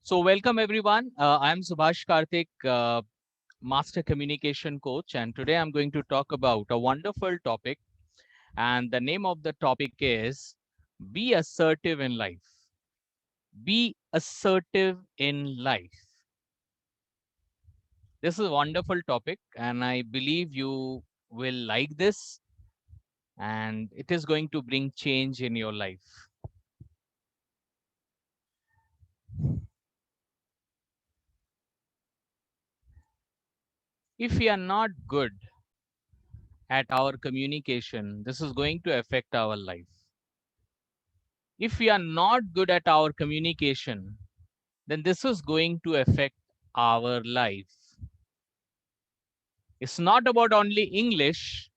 So welcome everyone. I am Subhash Karthik, Master Communication Coach, and today I'm going to talk about a wonderful topic. And the name of the topic is Be Assertive in Life. Be assertive in life. This is a wonderful topic, and I believe you will like this, and it is going to bring change in your life. If we are not good at our communication, this is going to affect our life. If we are not good at our communication, then this is going to affect our life. It's not about only English.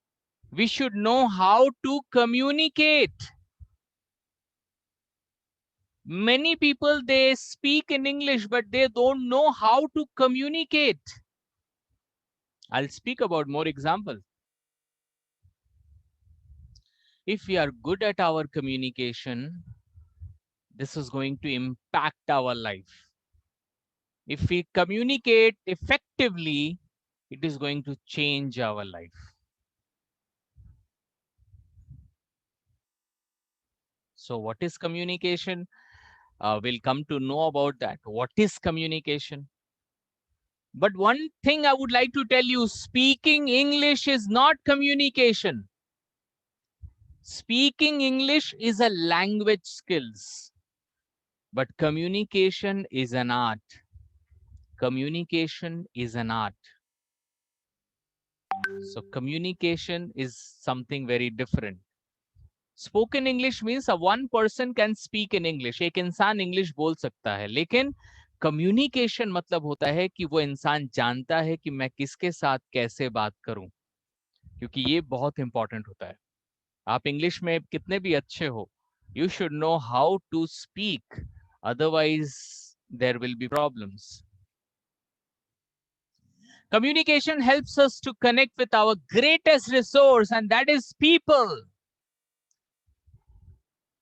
We should know how to communicate. Many people, they speak in English, but they don't know how to communicate. I'll speak about more examples. If we are good at our communication, this is going to impact our life. If we communicate effectively, it is going to change our life. So what is communication? We'll come to know about that. What is communication? But one thing I would like to tell you, speaking English is not communication. Speaking English is a language skills, but communication is an art. Communication is an art. So communication is something very different. Spoken English means a one person can speak in English. एक इंसान English बोल सकता है, लेकिन communication मतलब होता है कि वो इंसान जानता है कि मैं किसके साथ कैसे बात करूं, क्योंकि ये बहुत इंपॉर्टेंट होता है. आप इंग्लिश में कितने भी अच्छे हो, you should know how to speak, otherwise there will be problems. Communication helps us to connect with our greatest resource, and that is people.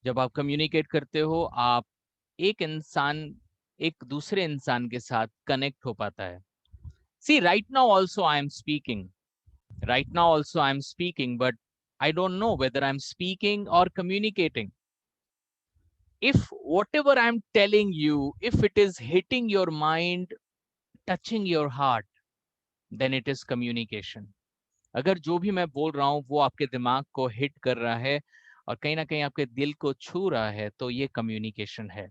जब आप कम्युनिकेट करते हो, आप एक इंसान एक दूसरे इंसान के साथ कनेक्ट हो पाता है. See, right now also I am speaking. Right now also I am speaking, but I don't know whether I'm speaking or communicating. If whatever I'm telling you, if it is hitting your mind, touching your heart, then it is communication. अगर जो भी मैं बोल रहा हूँ वो आपके दिमाग को हिट कर रहा है और कहीं ना कहीं आपके दिल को छू रहा है, तो ये कम्युनिकेशन है.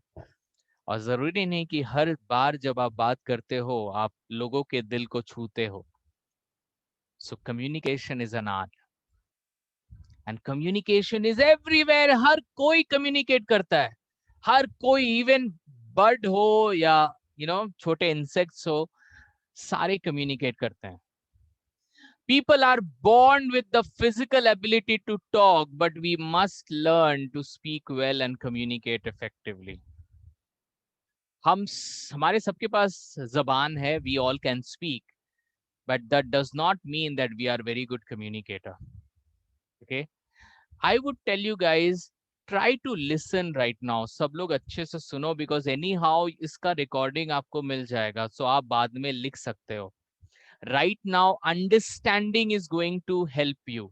और जरूरी नहीं कि हर बार जब आप बात करते हो आप लोगों के दिल को छूते हो. So communication is an art, and communication is everywhere. हर कोई कम्युनिकेट करता है, हर कोई, इवन बर्ड हो या छोटे इंसेक्ट्स हो, सारे कम्युनिकेट करते हैं. People are born with the physical ability to talk, but we must learn to speak well and communicate effectively. हमारे सबके पास जबान है, we all can speak, but that does not mean that we are very good communicator. Okay, I would tell you guys, try to listen right now. सब लोग अच्छे से सुनो, because anyhow इसका recording आपको मिल जाएगा, so आप बाद में लिख सकते हो. Right now understanding is going to help you.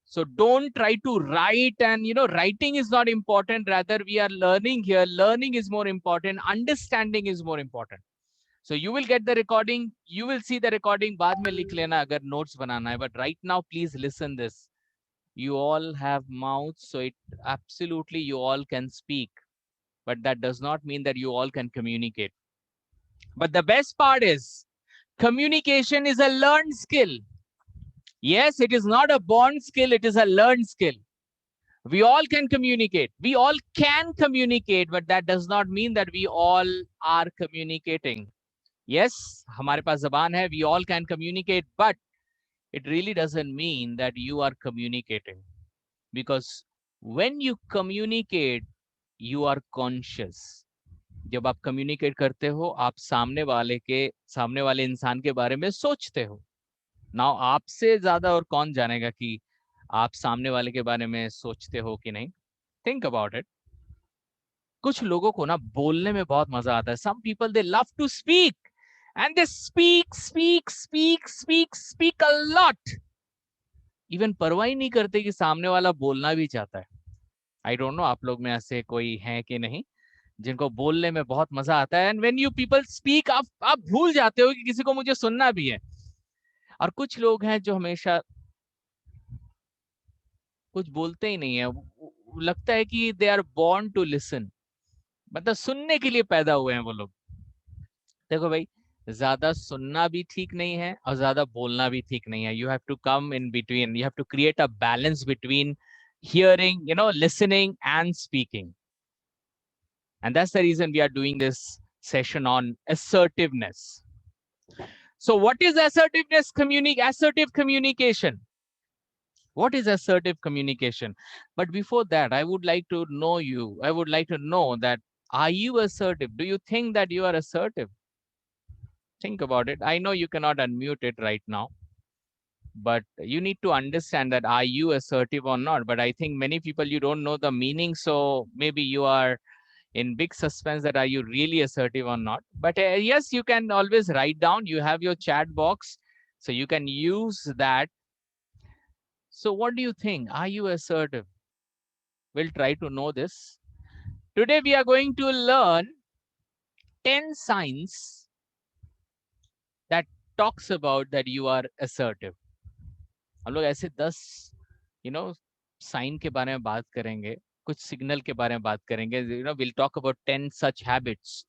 So don't try to write, and writing is not important, rather we are learning here. Learning is more important, understanding is more important. So you will get the recording, you will see the recording, बाद में लिख लेना अगर notes बनाना है. But right now please listen this. You all have mouths, so it absolutely you all can speak, but that does not mean that you all can communicate. But the best part is communication is a learned skill. Yes, it is not a born skill, it is a learned skill. We all can communicate. We all can communicate, but that does not mean that we all are communicating. Yes, हमारे पास ज़बान है, we all can communicate, but it really doesn't mean that you are communicating. Because when you communicate, you are conscious. जब आप communicate करते हो, आप सामने वाले इंसान के बारे में सोचते हो. Now आपसे ज़्यादा और कौन जानेगा कि आप सामने वाले के बारे में सोचते हो कि नहीं? Think about it. कुछ लोगों को ना बोलने में बहुत मजा आता है. Some people they love to speak and they speak a lot. Even परवाह ही नहीं करते कि सामने वाला बोलना भी चाहता है. आई डोंट नो आप लोग में ऐसे कोई है कि नहीं जिनको बोलने में बहुत मजा आता है. And when you people speak आप भूल जाते हो कि किसी को मुझे सुनना भी है. और कुछ लोग हैं जो हमेशा कुछ बोलते ही नहीं है. लगता है कि they are born to listen, मतलब सुनने के लिए पैदा हुए हैं वो लोग. देखो भाई, ज्यादा सुनना भी ठीक नहीं है और ज्यादा बोलना भी ठीक नहीं है. You have to come in between. You have to create a balance between hearing, listening and speaking. And that's the reason we are doing this session on assertiveness. So what is assertiveness? Assertive communication. What is assertive communication? But before that, I would like to know you. I would like to know that, are you assertive? Do you think that you are assertive? Think about it. I know you cannot unmute it right now, but you need to understand that, are you assertive or not? But I think many people, you don't know the meaning. So maybe you are in big suspense that, are you really assertive or not? But yes, you can always write down. You have your chat box, so you can use that. So what do you think? Are you assertive? We'll try to know this. Today we are going to learn 10 signs that talks about that you are assertive. हम लोग ऐसे 10 sign के बारे में बात करेंगे, कुछ signal के बारे में बात करेंगे. We'll talk about 10 such habits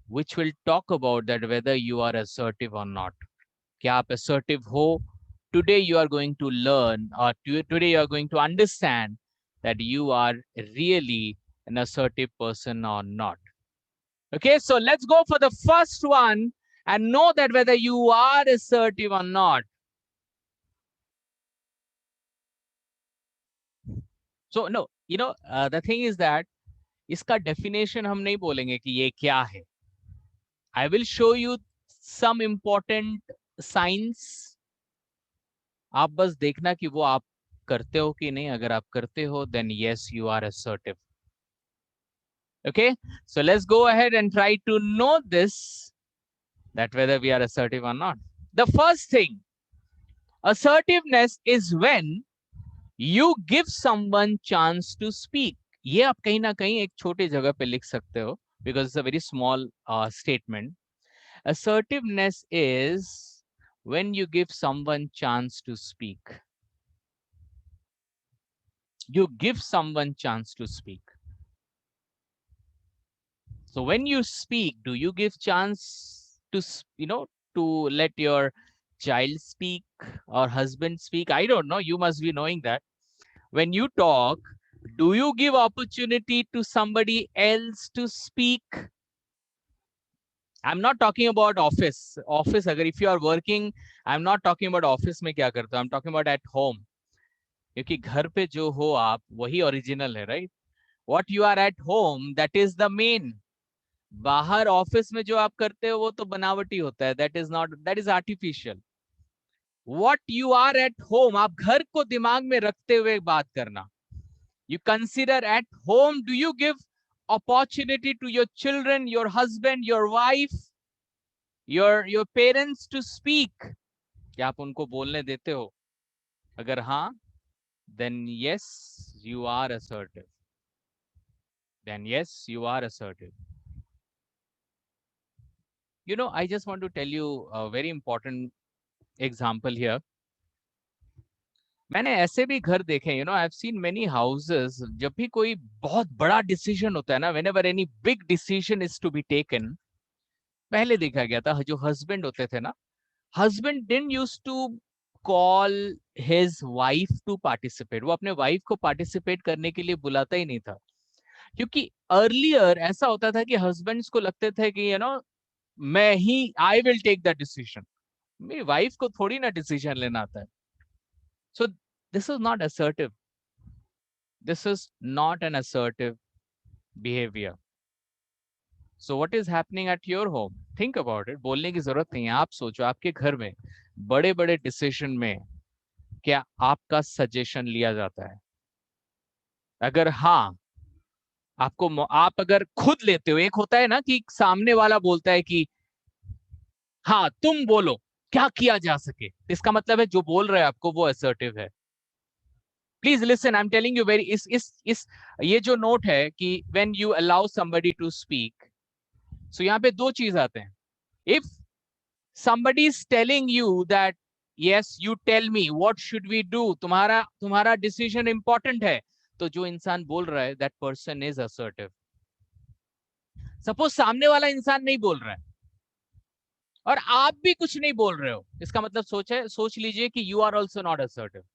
which will talk about that whether you are assertive or not. क्या आप assertive हो? Today you are going to learn, or today you are going to understand that you are really an assertive person or not. Okay, so let's go for the first one and know that whether you are assertive or not. So no, the thing is that इसका definition हम नहीं बोलेंगे कि ये क्या है. I will show you some important signs. आप बस देखना कि वो आप करते हो कि नहीं. अगर आप करते हो, then yes, you are assertive. Okay, so let's go ahead and try to know this, that whether we are assertive or not. The first thing, assertiveness is when you give someone chance to speak. ये आप कहीं ना कहीं एक छोटे जगह पे लिख सकते हो, because it's a very small statement. Assertiveness is when you give someone chance to speak. You give someone chance to speak. So when you speak, do you give chance to, to let your child speak or husband speak? I don't know. You must be knowing that. When you talk, do you give opportunity to somebody else to speak? I'm not talking about office. Office, agar if you are working, I'm not talking about office में क्या करते हो. I'm talking about at home. क्योंकि घर पे जो हो आप, वही original है, right? What you are at home, that is the main. बाहर ऑफिस में जो आप करते हो वो तो बनावटी होता है. That is not, that is artificial. What you are at home, आप घर को दिमाग में रखते हुए बात करना. You consider at home, do you give opportunity to your children, your husband, your wife, your parents to speak? क्या आप उनको बोलने देते हो? अगर हाँ, then yes, you are assertive. Then yes, you are assertive. I just want to tell you a very important example here. मैंने ऐसे भी घर देखे, I have seen many houses. जब भी कोई बहुत बड़ा डिसीजन होता है ना, whenever any big decision is to be taken, पहले देखा गया था जो हस्बैंड होते थे ना, husband didn't used to call his wife to participate. वो अपने वाइफ को पार्टिसिपेट करने के लिए बुलाता ही नहीं था. क्योंकि अर्लियर ऐसा होता था कि हस्बैंड्स को लगते थे कि मैं ही, I will take the decision. मेरी वाइफ को थोड़ी ना डिसीजन लेना आता है. So this is not assertive. This is not an assertive behavior. So what is happening at your home? Think about it. बोलने की जरूरत नहीं है. आप सोचो, आपके घर में बड़े बड़े डिसीजन में क्या आपका सजेशन लिया जाता है? अगर हाँ, आप अगर खुद लेते हो, एक होता है ना कि सामने वाला बोलता है कि हाँ तुम बोलो क्या किया जा सके, इसका मतलब है जो बोल रहा है आपको वो असर्टिव है। Please listen, I am telling you very, इस ये जो नोट है कि when you allow somebody to speak, so यहाँ पे दो चीज आते हैं। If somebody is telling you that yes you tell me what should we do, तुम्हारा डिसीजन इंपॉर्टेंट है, तो जो इंसान बोल रहा है that person is assertive। Suppose सामने वाला इंसान नहीं बोल रहा है और आप भी कुछ नहीं बोल रहे हो, इसका मतलब सोच लीजिए कि you are also not assertive।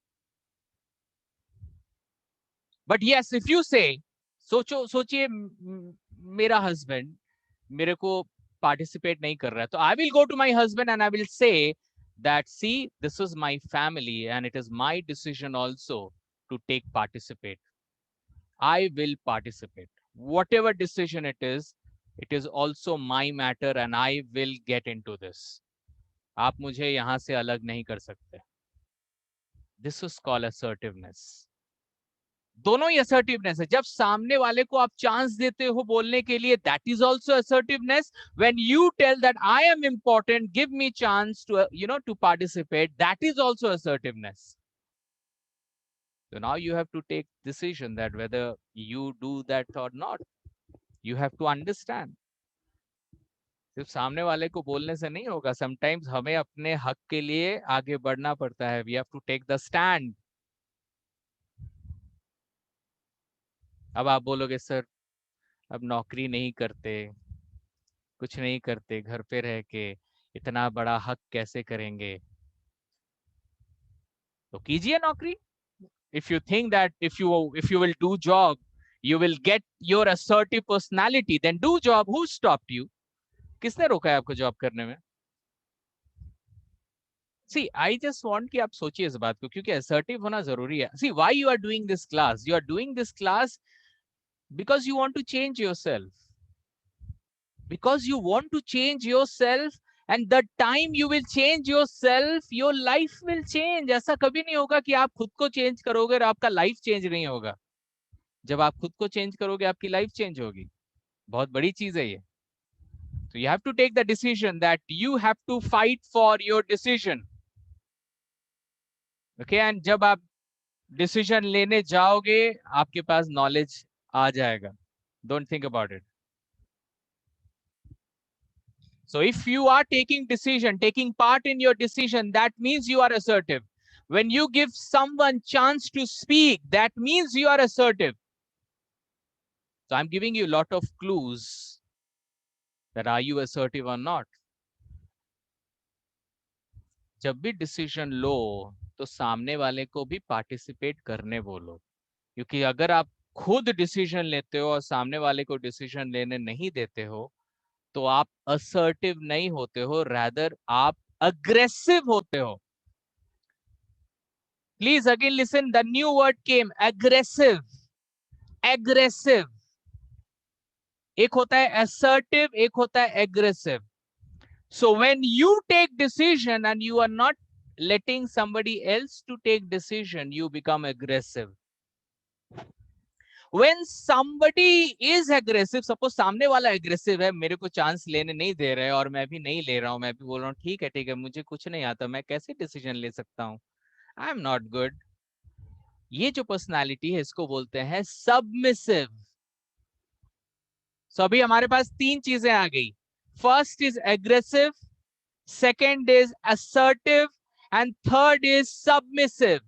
but yes if you say, सोचिए मेरा हस्बैंड मेरे को पार्टिसिपेट नहीं कर रहा है, तो I will go to my husband and I will say that see this is my family and it is my decision also to take participate, I will participate whatever decision it is also my matter and I will get into this, आप मुझे यहां से अलग नहीं कर सकते। this is called assertiveness। दोनों ही assertiveness है। जब सामने वाले को आप चांस देते हो बोलने के लिए, that is also assertiveness. When you tell that I am important, give me chance to to participate, that is also assertiveness. So now you have to take decision that whether you do that or not, you have to understand। सिर्फ सामने वाले को बोलने से नहीं होगा, sometimes हमें अपने हक के लिए आगे बढ़ना पड़ता है। We have to take the stand. अब आप बोलोगे सर अब नौकरी नहीं करते, कुछ नहीं करते, घर पे रह के इतना बड़ा हक कैसे करेंगे, तो कीजिए नौकरी। If you think that if you will do job you will get your assertive personality, then do job. Who stopped you? किसने रोका है आपको जॉब करने में? सी आई जस्ट वांट कि आप सोचिए इस बात को, क्योंकि असर्टिव होना जरूरी है। See why you are doing this class? You are doing this class because you want to change yourself, because you want to change yourself, and the time you will change yourself your life will change। ऐसा कभी नहीं होगा कि आप खुद को change करोगे और आपका लाइफ चेंज नहीं होगा। जब आप खुद को चेंज करोगे आपकी लाइफ चेंज होगी। बहुत बड़ी चीज है ये। तो you have to take the decision that you have to fight for your decision, okay? and जब आप डिसीजन लेने जाओगे आपके पास नॉलेज आ जाएगा। Don't think about it. So if you are taking part in your decision, that means you are assertive। When you give someone chance to speak, that means you are assertive। So I'm giving you a lot of clues that are you assertive or not। जब भी decision लो तो सामने वाले को भी participate करने बोलो, क्योंकि अगर आप खुद डिसीजन लेते हो और सामने वाले को डिसीजन लेने नहीं देते हो तो आप असर्टिव नहीं होते हो, रैदर आप अग्रेसिव होते हो। Please again listen, the new word came, aggressive। aggressive एक होता है assertive, एक होता है aggressive। So when you take decision and you are not letting somebody else to take decision, you become aggressive। When somebody is aggressive, suppose सामने वाला aggressive है, मेरे को चांस लेने नहीं दे रहे और मैं भी नहीं ले रहा हूं, मैं भी बोल रहा हूँ ठीक है मुझे कुछ नहीं आता, मैं कैसे डिसीजन ले सकता हूँ, आई एम नॉट गुड। ये जो पर्सनालिटी है इसको बोलते हैं सबमिसिव। सो अभी हमारे पास तीन चीजें आ गई। First is aggressive, second is assertive and third is submissive.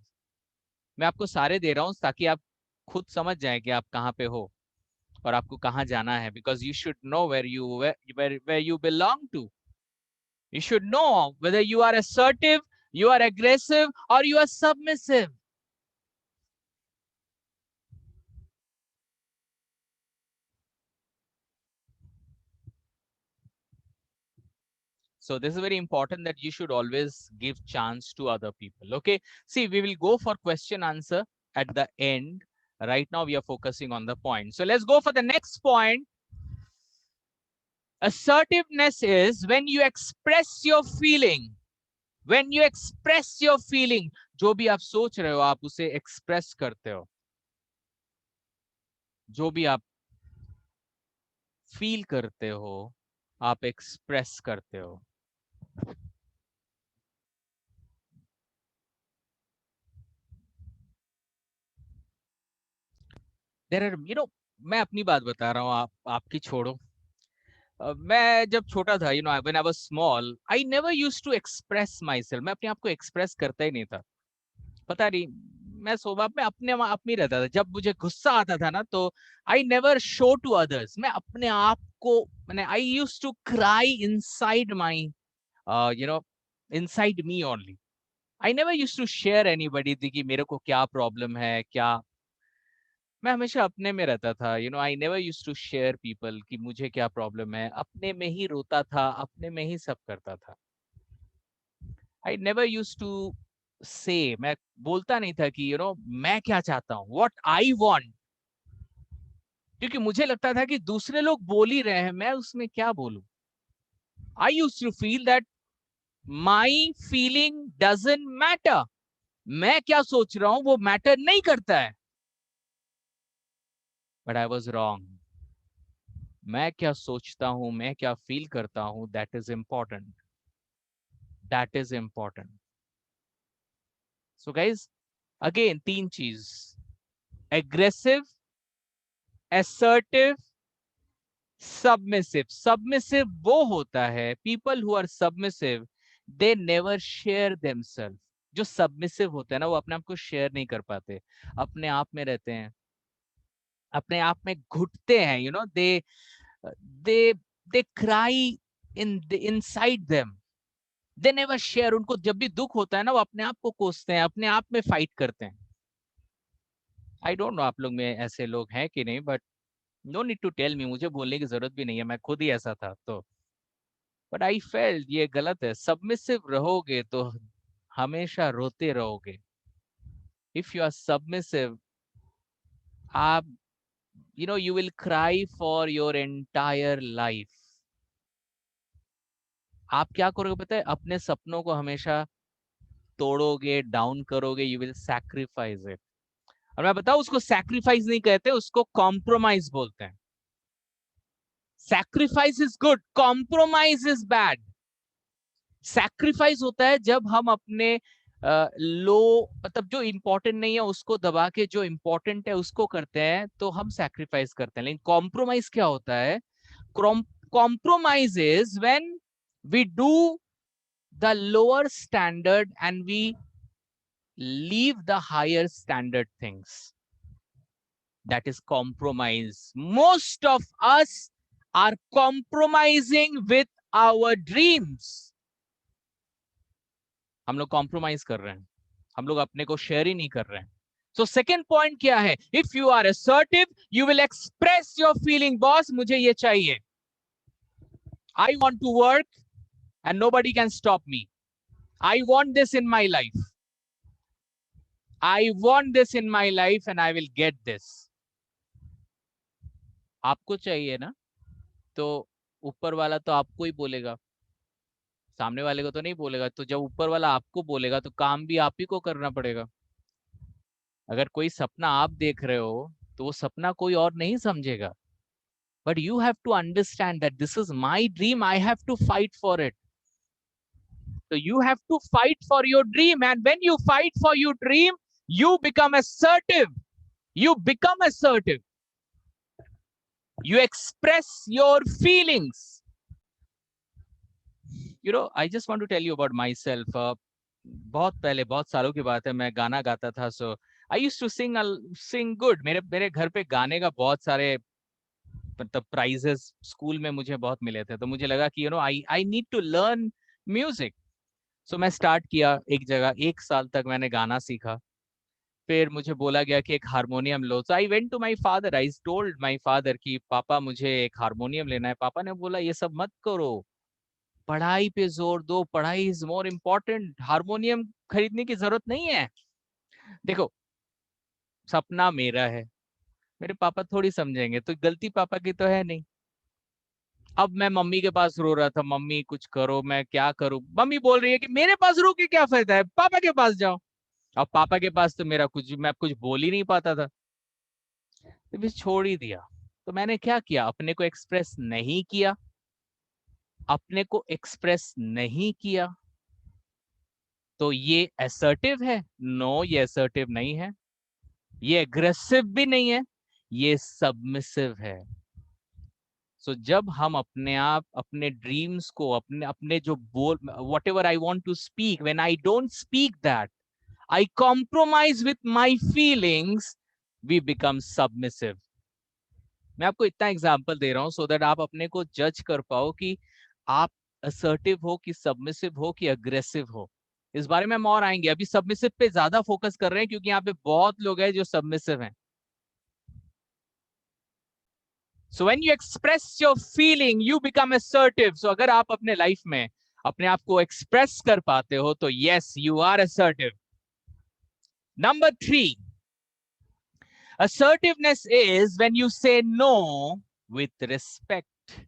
मैं आपको सारे दे रहा हूं ताकि आप खुद समझ जाए कि आप कहां पे हो और आपको कहां जाना है, because you should know where you belong to. You should know whether you are assertive, you are aggressive, or you are submissive। So this is very important that you should always give chance to other people, okay? See, we will go for question answer at the end। Right now we are focusing on the point, so let's go for the next point। Assertiveness is when you express your feeling, when you express your feeling, जो भी आप सोच रहे हो आप उसे express करते हो, जो भी आप फील करते हो, आप एक्सप्रेस करते हो। देयर आर मैं अपनी बात बता रहा हूँ, आप आपकी छोड़ो। मैं जब छोटा था, when I was small, I never used to express myself. मैं अपने आप को एक्सप्रेस करता ही नहीं था। पता नहीं, मैं स्वभाव में अपने आप में रहता था। जब मुझे गुस्सा आता था ना, तो I never show to others. मैं अपने आप को, मैंने I used to cry inside my, you know inside me only. I never used to share anybody थी कि मेरे को क्या प्रॉब्लम है क्या। मैं हमेशा अपने में रहता था, I never used to share people कि मुझे क्या प्रॉब्लम है। अपने में ही रोता था, अपने में ही सब करता था। आई नेवर यूज्ड टू से, मैं बोलता नहीं था कि मैं क्या चाहता हूँ, व्हाट आई वांट। क्योंकि मुझे लगता था कि दूसरे लोग बोल ही रहे हैं, मैं उसमें क्या बोलूं। I used to feel that my feeling doesn't matter. मैं क्या सोच रहा हूं वो मैटर नहीं करता है। But I was wrong. मैं क्या सोचता हूं, मैं क्या फील करता हूं, that is important. That is important. So guys, again तीन चीज: एग्रेसिव, assertive, submissive. Submissive वो होता है, people who are submissive, they never share themselves. जो submissive होते हैं ना, वो अपने आप को शेयर नहीं कर पाते, अपने आप में रहते हैं, अपने आप में घुटते हैं। They they cry in inside them. They never share. उनको जब भी दुख होता है ना, वो अपने आप को कोसते हैं, अपने आप में फाइट करते हैं। आई डोंट नो आप लोग में ऐसे लोग हैं कि नहीं, but no need to tell me, मुझे बोलने की जरूरत भी नहीं है, मैं खुद ही ऐसा था। तो बट आई फेल्ट ये गलत है। सबमिसिव रहोगे तो हमेशा रोते रहोगे। इफ यू आर सबमिसिव, आप you will cry for your entire life. आप क्या करोगे पता है? अपने सपनों को हमेशा तोड़ोगे, डाउन करोगे, यू विल सैक्रिफाइस इट। और मैं बताऊं, उसको सैक्रिफाइस नहीं कहते, उसको कॉम्प्रोमाइज बोलते हैं। Sacrifice is good, compromise is bad. Sacrifice होता है जब हम अपने लो, मतलब जो इंपॉर्टेंट नहीं है उसको दबा के जो इंपॉर्टेंट है उसको करते हैं, तो हम सैक्रिफाइस करते हैं। लेकिन कॉम्प्रोमाइज क्या होता है? Compromise is when we do the lower standard and we leave the higher standard things. That is compromise. Most of us are compromising with our dreams. हम लोग कॉम्प्रोमाइज कर रहे हैं, हम लोग अपने को शेयर ही नहीं कर रहे हैं। सो सेकेंड पॉइंट क्या है? If you are assertive, you will express your feeling. Boss मुझे ये चाहिए, I want to work and nobody can stop me. I want this in my life, I want this in my life and I will get this. आपको चाहिए ना, तो ऊपर वाला तो आपको ही बोलेगा, सामने वाले को तो नहीं बोलेगा। तो जब ऊपर वाला आपको बोलेगा तो काम भी आप ही को करना पड़ेगा। अगर कोई सपना आप देख रहे हो, तो वो सपना कोई और नहीं समझेगा। But you have to understand that this is my dream. I have to fight for it. So you have to fight for your dream. And when you fight for your dream, you become assertive. You become assertive. You express your feelings. I just want to tell you about myself. बहुत पहले, बहुत सालों की बात है, मैं गाना गाता था। So I used to sing good. मेरे घर पे गाने का बहुत सारे मतलब प्राइजेस स्कूल में मुझे बहुत मिले थे। तो मुझे लगा कि I need to learn music. So मैं स्टार्ट किया एक जगह, 1 साल तक मैंने गाना सीखा। फिर मुझे बोला गया कि एक हारमोनियम लो। So I went to my father, I told my father कि पापा मुझे एक हारमोनियम लेना है। पापा ने बोला ये सब मत करो, पढ़ाई पे जोर दो, पढ़ाई इज मोर इम्पोर्टेंट, हारमोनियम खरीदने की जरूरत नहीं है। देखो, सपना मेरा है, मेरे पापा थोड़ी समझेंगे, तो गलती पापा की तो है नहीं। अब मैं मम्मी के पास रो रहा था, मम्मी कुछ करो, मैं क्या करूं। मम्मी बोल रही है कि मेरे पास रो के क्या फायदा है, पापा के पास जाओ। अब पापा के पास तो मेरा कुछ, मैं कुछ बोल ही नहीं पाता था, तो फिर छोड़ ही दिया। तो मैंने क्या किया, अपने को एक्सप्रेस नहीं किया, अपने को एक्सप्रेस नहीं किया। तो ये असर्टिव है? नो, ये असर्टिव नहीं है। ये एग्रेसिव भी नहीं है, ये सबमिसिव है। सो जब हम अपने आप अपने ड्रीम्स को, अपने अपने जो बोल, whatever I want to speak, when I don't speak that, I compromise with my feelings, we become submissive. मैं आपको इतना एग्जाम्पल दे रहा हूं सो दैट आप अपने को जज कर पाओ कि आप असर्टिव हो कि सबमिसिव हो कि अग्रेसिव हो। इस बारे में हम और आएंगे, अभी सबमिसिव पे ज्यादा फोकस कर रहे हैं क्योंकि यहाँ पे बहुत लोग हैं जो सबमिसिव हैं। So when you express your feeling, you become assertive. So अगर आप अपने लाइफ में अपने आप को एक्सप्रेस कर पाते हो तो yes, you are assertive. Number 3, assertiveness is when you say no with respect.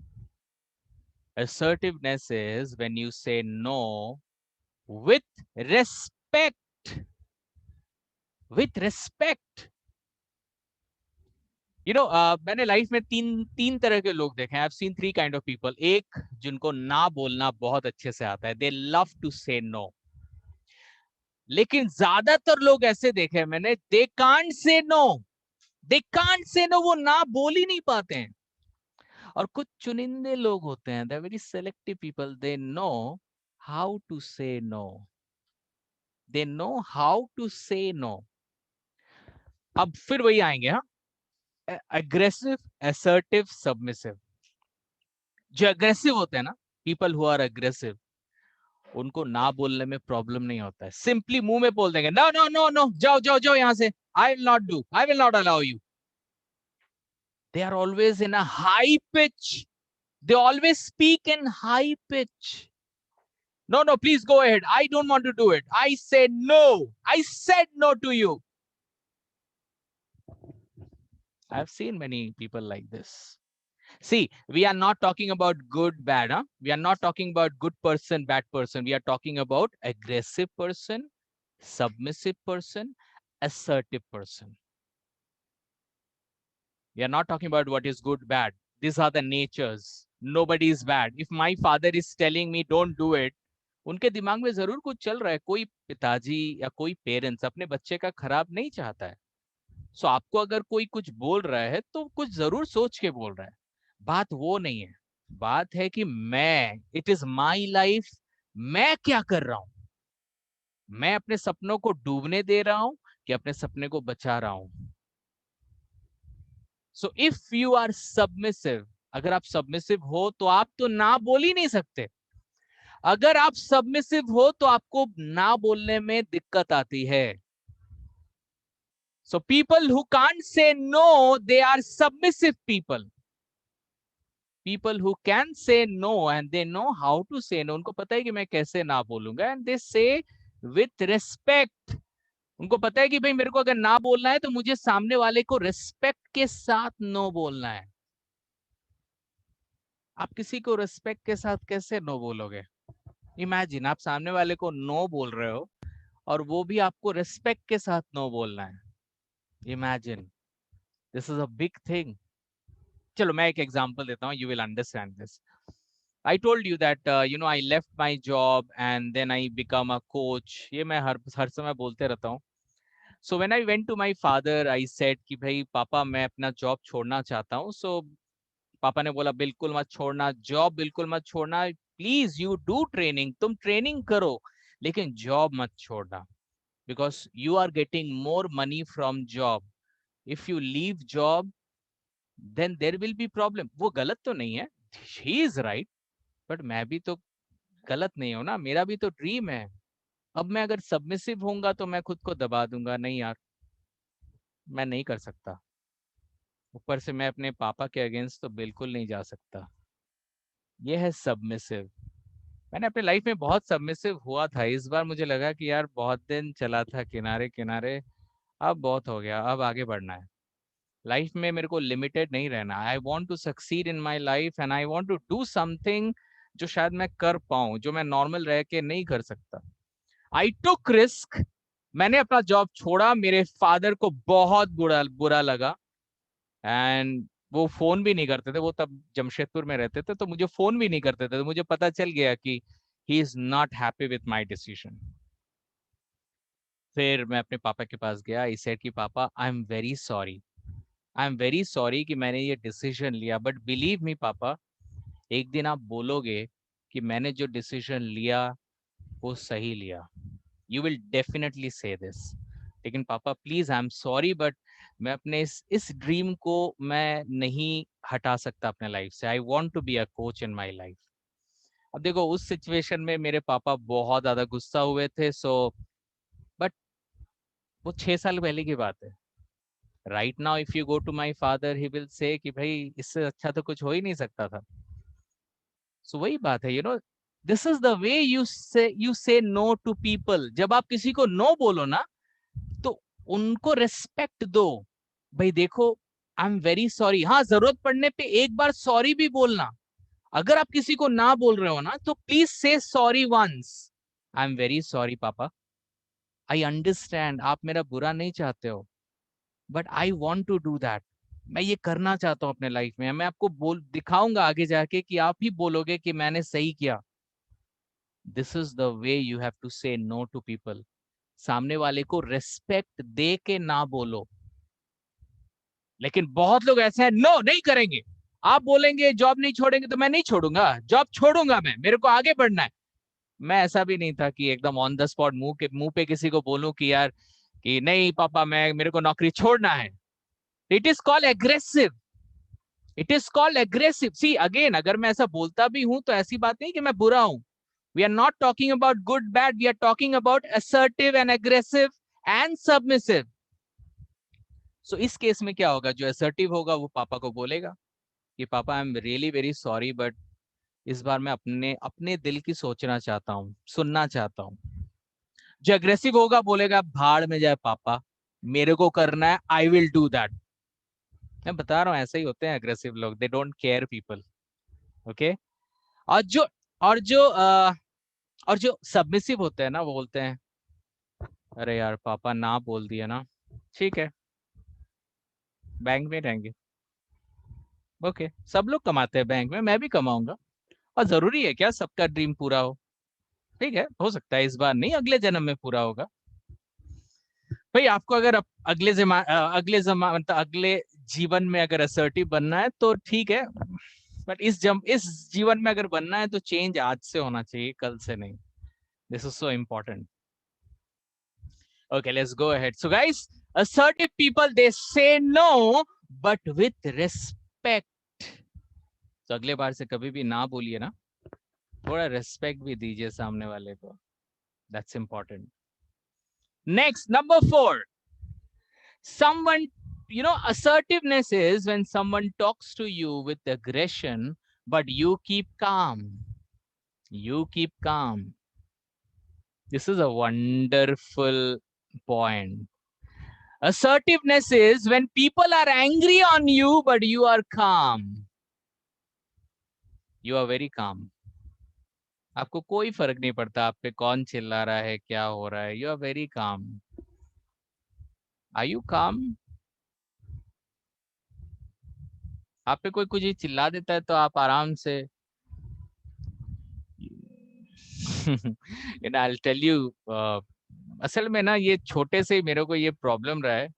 Assertiveness is when you say no with respect. With respect. You know, मैंने लाइफ में तीन तरह के लोग देखे हैं। I've seen 3 kind of people. एक, जिनको ना बोलना बहुत अच्छे से आता है, they love to say no. लेकिन ज्यादातर लोग ऐसे देखे हैं मैंने, they can't say no. They can't say no, वो ना बोल ही नहीं पाते हैं। और कुछ चुनिंदे लोग होते हैं, they're very selective people, they know how to say no. They know how to say no. अब फिर वही आएंगे, हाँ, aggressive, assertive, submissive. जो अग्रेसिव होते हैं ना, पीपल हु आर अग्रेसिव, उनको ना बोलने में प्रॉब्लम नहीं होता है। सिंपली मुंह में बोल देंगे, नो नो नो नो, जाओ जाओ जाओ यहां से, I will not do, I will not allow you. They are always in a high pitch, they always speak in high pitch. No no, please go ahead, I don't want to do it, I say no, I said no to you. I have seen many people like this. See, we are not talking about good, bad. Huh? We are not talking about good person, bad person. We are talking about aggressive person, submissive person, assertive person. We are not talking about what is good, bad. These are the natures. Nobody is bad. If my father is telling me don't do it, उनके दिमाग में जरूर कुछ चल रहा है। कोई पिताजी या कोई पेरेंट्स अपने बच्चे का खराब नहीं चाहता है। सो आपको अगर कोई कुछ बोल रहा है तो कुछ जरूर सोच के बोल रहा है। बात वो नहीं है, बात है कि मैं, इट इज माई लाइफ, मैं क्या कर रहा हूं, मैं अपने सपनों को डूबने दे रहा हूं कि अपने सपने को बचा रहा हूं। So if you are submissive, अगर आप सबमिसिव हो तो आप तो ना बोल ही नहीं सकते। अगर आप सबमिसिव हो तो आपको ना बोलने में दिक्कत आती है। So people who can't say no, they are submissive people. People who can say no and they know how to say no, उनको पता है कि मैं कैसे ना बोलूंगा, and they say with respect. उनको पता है कि भाई मेरे को अगर ना बोलना है तो मुझे सामने वाले को रिस्पेक्ट के साथ नो बोलना है। आप किसी को रिस्पेक्ट के साथ कैसे नो बोलोगे? इमेजिन आप सामने वाले को नो बोल रहे हो और वो भी आपको रिस्पेक्ट के साथ नो बोलना है। Imagine, this is a big thing. चलो मैं एक एग्जांपल देता हूँ, you will understand this. I told you that I left my job and then I become a coach. ये मैं हर समय बोलते रहता हूँ। So when I went to my father, I said कि भाई पापा मैं अपना जॉब छोड़ना चाहता हूँ। So पापा ने बोला बिल्कुल मत छोड़ना, जॉब बिल्कुल मत छोड़ना, प्लीज यू डू ट्रेनिंग, तुम ट्रेनिंग करो लेकिन जॉब मत छोड़ना, because you are getting more money from job. If you leave job then there will be problem. वो गलत तो नहीं है, ही इज राइट, बट मैं भी तो गलत नहीं हूं ना, मेरा भी तो ड्रीम है। अब मैं अगर सबमिसिव होऊंगा तो मैं खुद को दबा दूंगा, नहीं यार मैं नहीं कर सकता। ऊपर से मैं अपने पापा के अगेंस्ट तो बिल्कुल नहीं जा सकता। ये है सबमिसिव। मैंने अपने लाइफ में बहुत सबमिसिव हुआ था। इस बार मुझे लगा कि यार बहुत दिन चला था किनारे किनारे, अब बहुत हो गया, अब आगे बढ़ना है। लाइफ में मेरे को लिमिटेड नहीं रहना। I want to succeed in my life and I want to do something जो शायद मैं कर पाऊं, जो मैं नॉर्मल रह के नहीं कर सकता। आई टुक रिस्क। मैंने अपना जॉब छोड़ा, मेरे फादर को बहुत बुरा बुरा लगा एंड वो फोन भी नहीं करते थे, वो तब जमशेदपुर में रहते थे, तो मुझे फोन भी नहीं करते थे, तो मुझे पता चल गया कि he is not happy with my decision. फिर मैं अपने पापा के पास गया, आई सेड कि पापा आई am very sorry, I am very sorry कि मैंने ये डिसीजन लिया, बट बिलीव मी पापा, एक दिन आप बोलोगे कि मैंने जो डिसीजन लिया वो सही लिया। यू विल डेफिनेटली से दिस। लेकिन पापा please I am sorry, but मैं अपने इस ड्रीम को मैं नहीं हटा सकता अपने लाइफ से। I want to be a coach in my life. अब देखो उस सिचुएशन में मेरे पापा बहुत ज्यादा गुस्सा हुए थे, सो बट वो 6 साल पहले की बात है। Right now if you go to my father, he will say कि भाई इससे अच्छा तो कुछ हो ही नहीं सकता था। सो वही बात है, this is the way you से नो टू पीपल। जब आप किसी को नो बोलो ना, तो उनको रेस्पेक्ट दो। भाई देखो, आई एम वेरी सॉरी, हाँ जरूरत पड़ने पे एक बार सॉरी भी बोलना। अगर आप किसी को ना बोल रहे हो ना, तो please say sorry once. I am very sorry पापा, आई अंडरस्टैंड आप मेरा बुरा नहीं चाहते हो, but I want to do that. मैं ये करना चाहता हूँ अपने लाइफ में। मैं आपको बोल दिखाऊंगा आगे जाके कि आप ही बोलोगे कि मैंने सही किया। This is the way you have to say no to people. सामने वाले को रेस्पेक्ट दे के ना बोलो। लेकिन बहुत लोग ऐसे हैं, नो नहीं करेंगे। आप बोलेंगे जॉब नहीं छोड़ेंगे तो मैं नहीं छोड़ूंगा, जॉब छोड़ूंगा मैं, मेरे को आगे बढ़ना है। मैं ऐसा भी नहीं था कि एकदम ऑन द स्पॉट मुंह पे किसी को बोलूं कि यार कि नहीं पापा मैं मेरे को नौकरी छोड़ना है। It is called aggressive, it is called aggressive. See again, अगर मैं ऐसा बोलता भी हूं तो ऐसी बात नहीं कि मैं बुरा हूं। We are not talking about good bad, we are talking about assertive and aggressive and submissive. So इस केस में क्या होगा, जो असर्टिव होगा वो पापा को बोलेगा कि पापा I am really very sorry, but इस बार मैं अपने अपने दिल की सोचना चाहता हूँ, सुनना चाहता हूँ। जो एग्रेसिव होगा बोलेगा भाड़ में जाए पापा, मेरे को करना है, आई विल डू दैट। मैं बता रहा हूँ ऐसे ही होते हैं एग्रेसिव लोग, they don't care people. Okay. और जो और जो और जो सबमिसिव होते हैं ना, वो बोलते हैं अरे यार पापा ना बोल दिया ना, ठीक है, बैंक में रहेंगे। ओके, सब लोग कमाते हैं बैंक में, मैं भी कमाऊंगा। और जरूरी है क्या सबका ड्रीम पूरा हो? ठीक है, हो सकता है इस बार नहीं, अगले जन्म में पूरा होगा। भाई आपको अगर मतलब अगले जीवन में अगर असर्टिव बनना है तो ठीक है, बट इस जीवन में अगर बनना है तो चेंज आज से होना चाहिए, कल से नहीं। This is so important. Okay, let's go ahead. So guys, assertive people, they say no, but with respect. तो अगले बार से कभी भी ना बोलिए ना, थोड़ा रेस्पेक्ट भी दीजिए सामने वाले को। That's important. Next, number 4. Someone, assertiveness is when someone talks to you with aggression, but you keep calm. You keep calm. This is a wonderful point. Assertiveness is when people are angry on you, but you are calm. You are very calm. आपको कोई फर्क नहीं पड़ता आप पे कौन चिल्ला रहा है, क्या हो रहा है। You are very calm. Are you calm? आप पे कोई कुछ ही चिल्ला देता है तो आप आराम से I'll tell you, असल में ना ये छोटे से मेरे को ये प्रॉब्लम रहा है।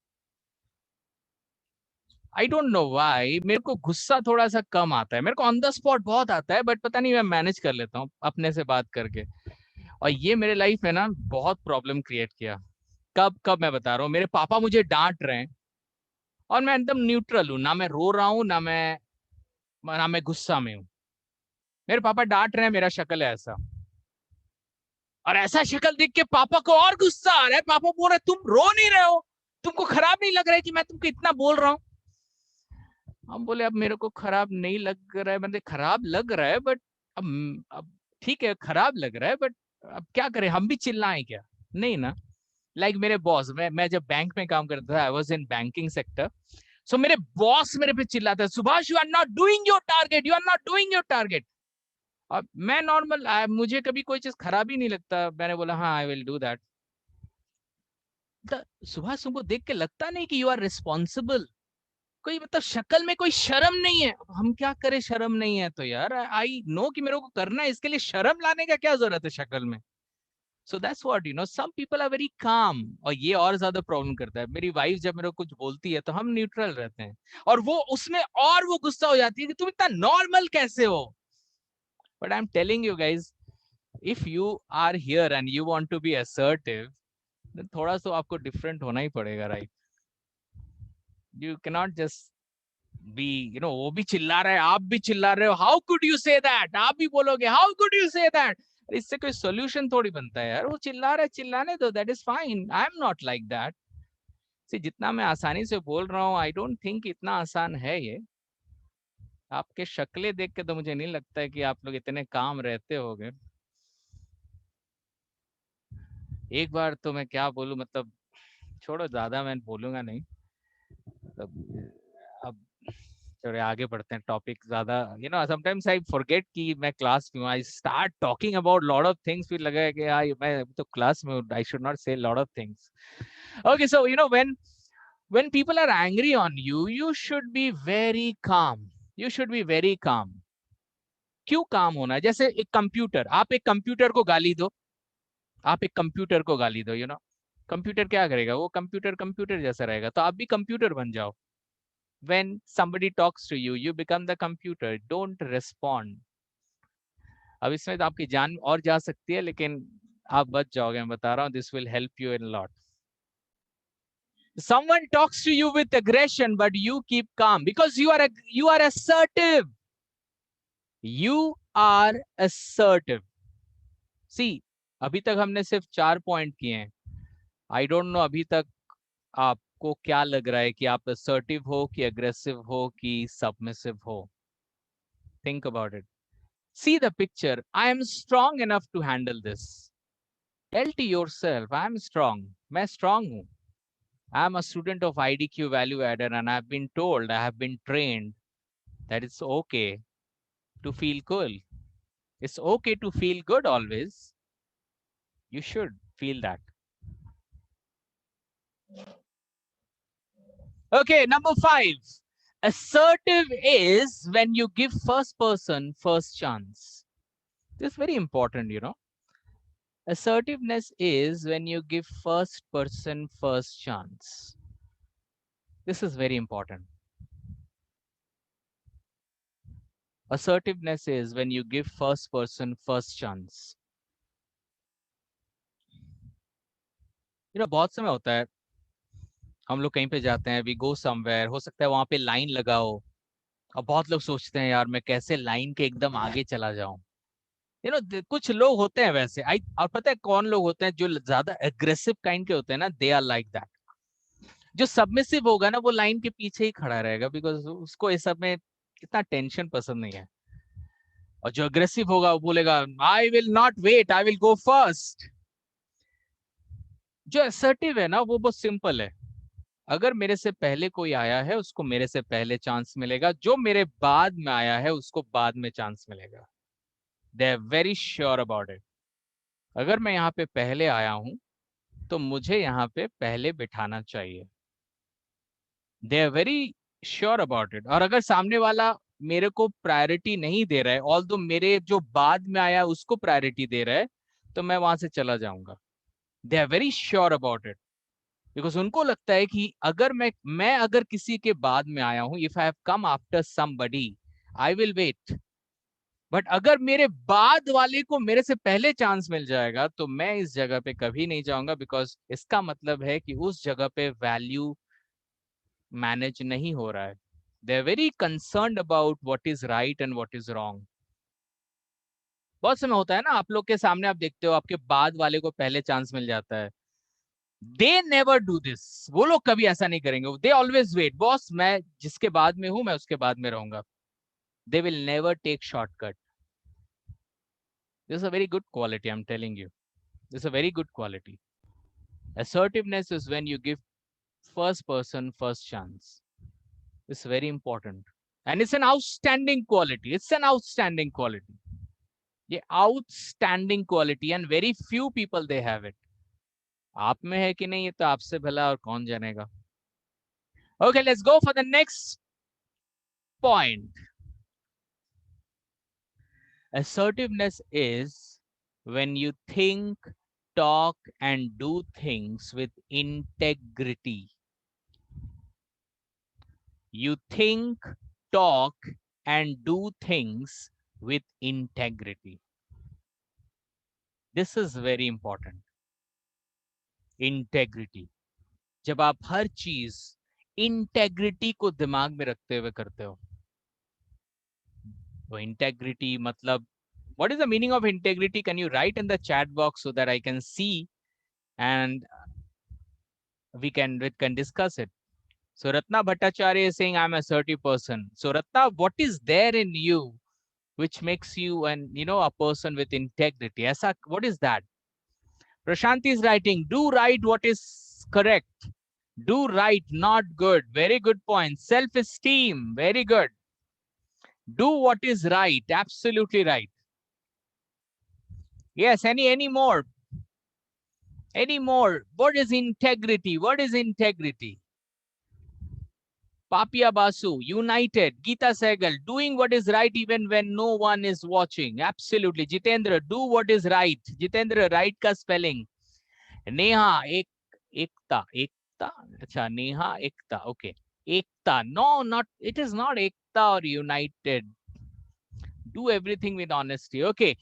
आई डोंट नो व्हाई मेरे को गुस्सा थोड़ा सा कम आता है, मेरे को ऑन द स्पॉट बहुत आता है, बट पता नहीं मैं मैनेज कर लेता हूँ अपने से बात करके। और ये मेरे लाइफ में ना बहुत प्रॉब्लम क्रिएट किया। कब कब मैं बता रहा हूँ, मेरे पापा मुझे डांट रहे हैं और मैं एकदम न्यूट्रल हूँ, ना मैं रो रहा हूँ ना मैं गुस्सा में हूँ। मेरे पापा डांट रहे हैं, मेरा शक्ल है ऐसा, और ऐसा शक्ल देख के पापा को और गुस्सा आ रहा है। पापा बोल रहे तुम रो नहीं रहे हो, तुमको खराब नहीं लग रहा है कि मैं तुमको इतना बोल रहा हूँ? हम बोले अब मेरे को खराब नहीं लग रहा है, मतलब खराब लग रहा है, बट अब ठीक है खराब लग रहा है, बट अब क्या करें, हम भी चिल्लाएं क्या? नहीं ना। लाइक मेरे बॉस, मैं जब बैंक में काम करता था, I was in banking sector. So मेरे बॉस मेरे पे चिल्लाता है, Subhash you are not doing your target, you are not doing your target. अब मैं नॉर्मल, मुझे कभी कोई चीज खराब ही नहीं लगता। मैंने बोला हाँ आई विल डू दैट। सुभाष तुमको देख के लगता नहीं कि यू आर रिस्पॉन्सिबल? कोई मतलब शक्ल में कोई शर्म नहीं है, हम क्या करें शर्म नहीं है तो यार, आई नो कि मेरे को करना है, इसके लिए शर्म लाने का क्या जरूरत है शक्ल में। So that's what you know, some people are very calm, और ये और ज्यादा प्रॉब्लम करता है। मेरी वाइफ जब मेरे को कुछ बोलती है तो हम न्यूट्रल रहते हैं, और वो उसमें और वो गुस्सा हो जाती है कि तुम इतना नॉर्मल कैसे हो। But I am telling you guys, if you are here and you want to be assertive, then थोड़ा सा आपको डिफरेंट होना ही पड़ेगा, right? You can not just be, you know, वो भी चिल्ला रहा है, आप भी चिल्ला रहे हो, how could you say that, आप भी बोलोगे how could you say that. इससे कोई सोल्यूशन थोड़ी बनता है यार, वो चिल्ला रहा है, चिल्लाने दो, that is fine, I am not like that. See, जितना मैं आसानी से बोल रहा हूँ, आई डोंट थिंक इतना आसान है ये। आपके शक्लें देख के तो मुझे नहीं लगता है कि आप लोग इतने काम रहते होगे। एक बार तो मैं क्या बोलूं, मतलब छोड़ो, ज्यादा मैं बोलूंगा नहीं। मतलब अब चलिए आगे बढ़ते हैं, टॉपिक ज्यादा, you know, sometimes I forget कि मैं क्लास में हूँ, I start talking about lot of things, फिर लगा है कि यार मैं तो क्लास में हूँ, आई शुड नॉट से lot of things. Okay, so you know, when people are angry on you, you should be very calm, you should be very calm। क्यों काम होना है? जैसे एक कंप्यूटर, आप एक कंप्यूटर को गाली दो, आप एक कंप्यूटर को गाली दो, यू नो, कंप्यूटर क्या करेगा? वो कंप्यूटर कंप्यूटर जैसा रहेगा, तो आप भी कंप्यूटर बन जाओ। when somebody talks to you, you become the computer, don't respond। अब इसमें तो आपकी जान और जा सकती है, लेकिन आप बच जाओगे, मैं बता रहा हूँ, this will help you in lot. someone talks to you with aggression but you keep calm because you are assertive, you are assertive। see, अभी तक हमने सिर्फ 4 पॉइंट किए हैं। आई डोंट नो अभी तक आपको क्या लग रहा है कि आप असर्टिव हो कि अग्रेसिव हो कि सबमिसिव हो। Think about it, see the picture, I am strong enough to handle this। tell to yourself, I am strong, मैं strong हूँ। I am a student of IDQ value adder and I have been told, I have been trained that it's okay to feel cool, it's okay to feel good always, you should feel that। Okay, number 5, assertive is when you give first person first chance। This is very important, you know, assertiveness is when you give first person first chance। This is very important। Assertiveness is when you give first person first chance। You know, बहुत समय होता है हम लोग कहीं पे जाते हैं, we go somewhere, हो सकता है वहां पे लाइन लगाओ, और बहुत लोग सोचते हैं यार मैं कैसे लाइन के एकदम आगे चला जाऊं। यू नो, कुछ लोग होते हैं वैसे, आई, और पता है कौन लोग होते हैं जो ज्यादा एग्रेसिव काइंड के होते हैं ना, दे आर लाइक दैट। जो सबमिसिव होगा ना, वो लाइन के पीछे ही खड़ा रहेगा, बिकॉज उसको इस सब में इतना टेंशन पसंद नहीं है। और जो अग्रेसिव होगा वो बोलेगा I will not wait, I will go first. जो असर्टिव है ना, वो बहुत सिंपल है, अगर मेरे से पहले कोई आया है उसको मेरे से पहले चांस मिलेगा, जो मेरे बाद में आया है उसको बाद में चांस मिलेगा। They are very sure about it. अगर मैं यहाँ पे पहले आया हूं तो मुझे यहाँ पे पहले बिठाना चाहिए। They are very sure about it. और अगर सामने वाला मेरे को प्रायोरिटी नहीं दे रहा है, ऑल दो मेरे जो बाद में आया उसको प्रायोरिटी दे रहा है, तो मैं वहां से चला जाऊंगा। They are very sure about it, because उनको लगता है कि अगर मैं अगर किसी के बाद में आया हूं, if I have come after somebody, I will wait. But अगर मेरे बाद वाले को मेरे से पहले चांस मिल जाएगा तो मैं इस जगह पे कभी नहीं जाऊंगा, बिकॉज इसका मतलब है कि उस जगह पे वैल्यू मैनेज नहीं हो रहा है। They are very concerned about what is right and what is wrong. बहुत समय होता है ना, आप लोग के सामने आप देखते हो आपके बाद वाले को पहले चांस मिल जाता है। दे नेवर डू दिस, वो लोग कभी ऐसा नहीं करेंगे, दे ऑलवेज वेट, बॉस मैं जिसके बाद में हूं मैं उसके बाद में रहूंगा। They will never take shortcut. This is a very good quality, I am telling you, this is a very good quality. Assertiveness is when you give first person first chance। It's very important and it's an outstanding quality, it's an outstanding quality, ये outstanding quality and very few people they have it। आप में है कि नहीं ये तो आपसे भला और कौन जानेगा। Okay, let's go for the next point. Assertiveness is when you think, talk, and do things with integrity. You think, talk, and do things with integrity. This is very important. Integrity. जब आप हर चीज integrity को दिमाग में रखते हुए करते हो, तो इंटेग्रिटी मतलब, what is the meaning of integrity? Can you write in the chat box so that I can see and we can discuss it? So Ratna Bhattacharya is saying, I'm a assertive person. So Ratna, what is there in you which makes you a person with integrity? Aisa, what is that? Prashanti is writing, do right what is correct. Do right, not good. Very good point. Self-esteem, very good. Do what is right, absolutely right. Yes, any more? Any more? What is integrity? What is integrity? Papia Basu, United, Geeta Sehgal, doing what is right even when no one is watching. Absolutely. Jitendra, do what is right. Jitendra, right ka spelling. Neha, ekta. Acha, Neha, ekta. Okay. Ekta. No, not, it is not ekta or united. Do everything with honesty. Okay.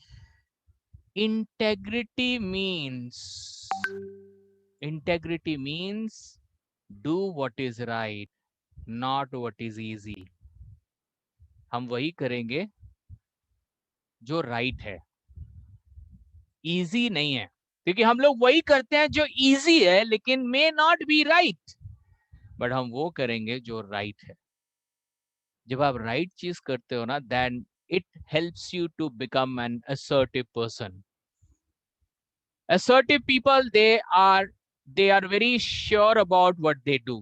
Integrity means do what is right, not what is easy. हम वही करेंगे जो right है, easy नहीं है, क्योंकि हम लोग वही करते हैं जो इजी है लेकिन may not be right, but हम वो करेंगे जो राइट है. जब आप राइट चीज करते हो ना, then it helps you to become an assertive person. Assertive people, they are very sure about what they do.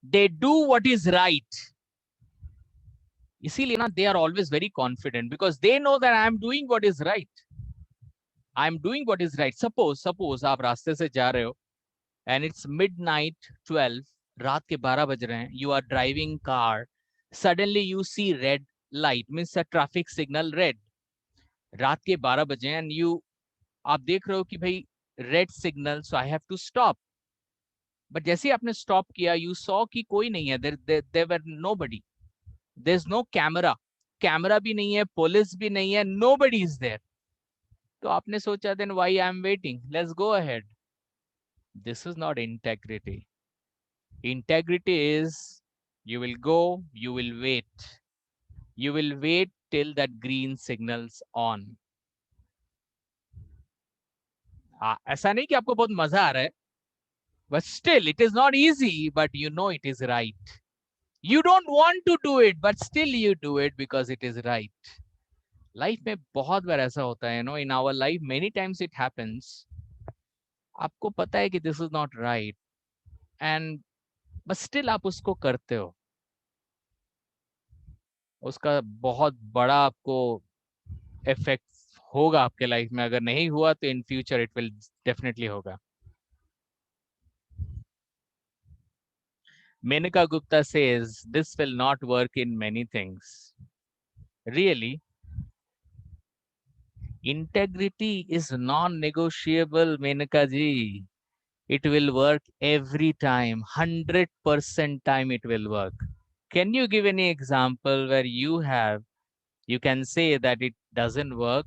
They do what is right. इसीलिए ना, they are always very confident because they know that I am doing what is right. I am doing what is right. Suppose आप रास्ते से जा रहे हो and it's midnight 12, रात के 12 बज रहे हैं. You are driving car. Suddenly you see red light, means a traffic signal red. रात के 12 बजे and you, आप देख रहे हो कि भाई red signal, so I have to stop. But जैसे ही आपने स्टॉप किया, यू सॉ कि कोई नहीं है, there were nobody, there is no camera भी नहीं है, पुलिस भी नहीं है, नोबडी इज देयर. तो आपने सोचा, then why I am waiting, let's go ahead. This is not integrity. Integrity is you will go, you will wait till that green signals on. ऐसा नहीं कि आपको बहुत मजा आ रहा है, but still it is not easy, but you know it is right. You don't want to do it, but still you do it because it is right. Life में बहुत बार ऐसा होता है, in our life many times it happens. आपको पता है कि this is not right, and but still आप उसको करते हो. उसका बहुत बड़ा आपको इफेक्ट होगा आपके लाइफ में. अगर नहीं हुआ तो in future it will definitely होगा. Menaka Gupta says this will not work in many things. Really? Integrity is non-negotiable, Menaka ji. It will work every time. 100% time it will work. Can you give any example where you can say that it doesn't work?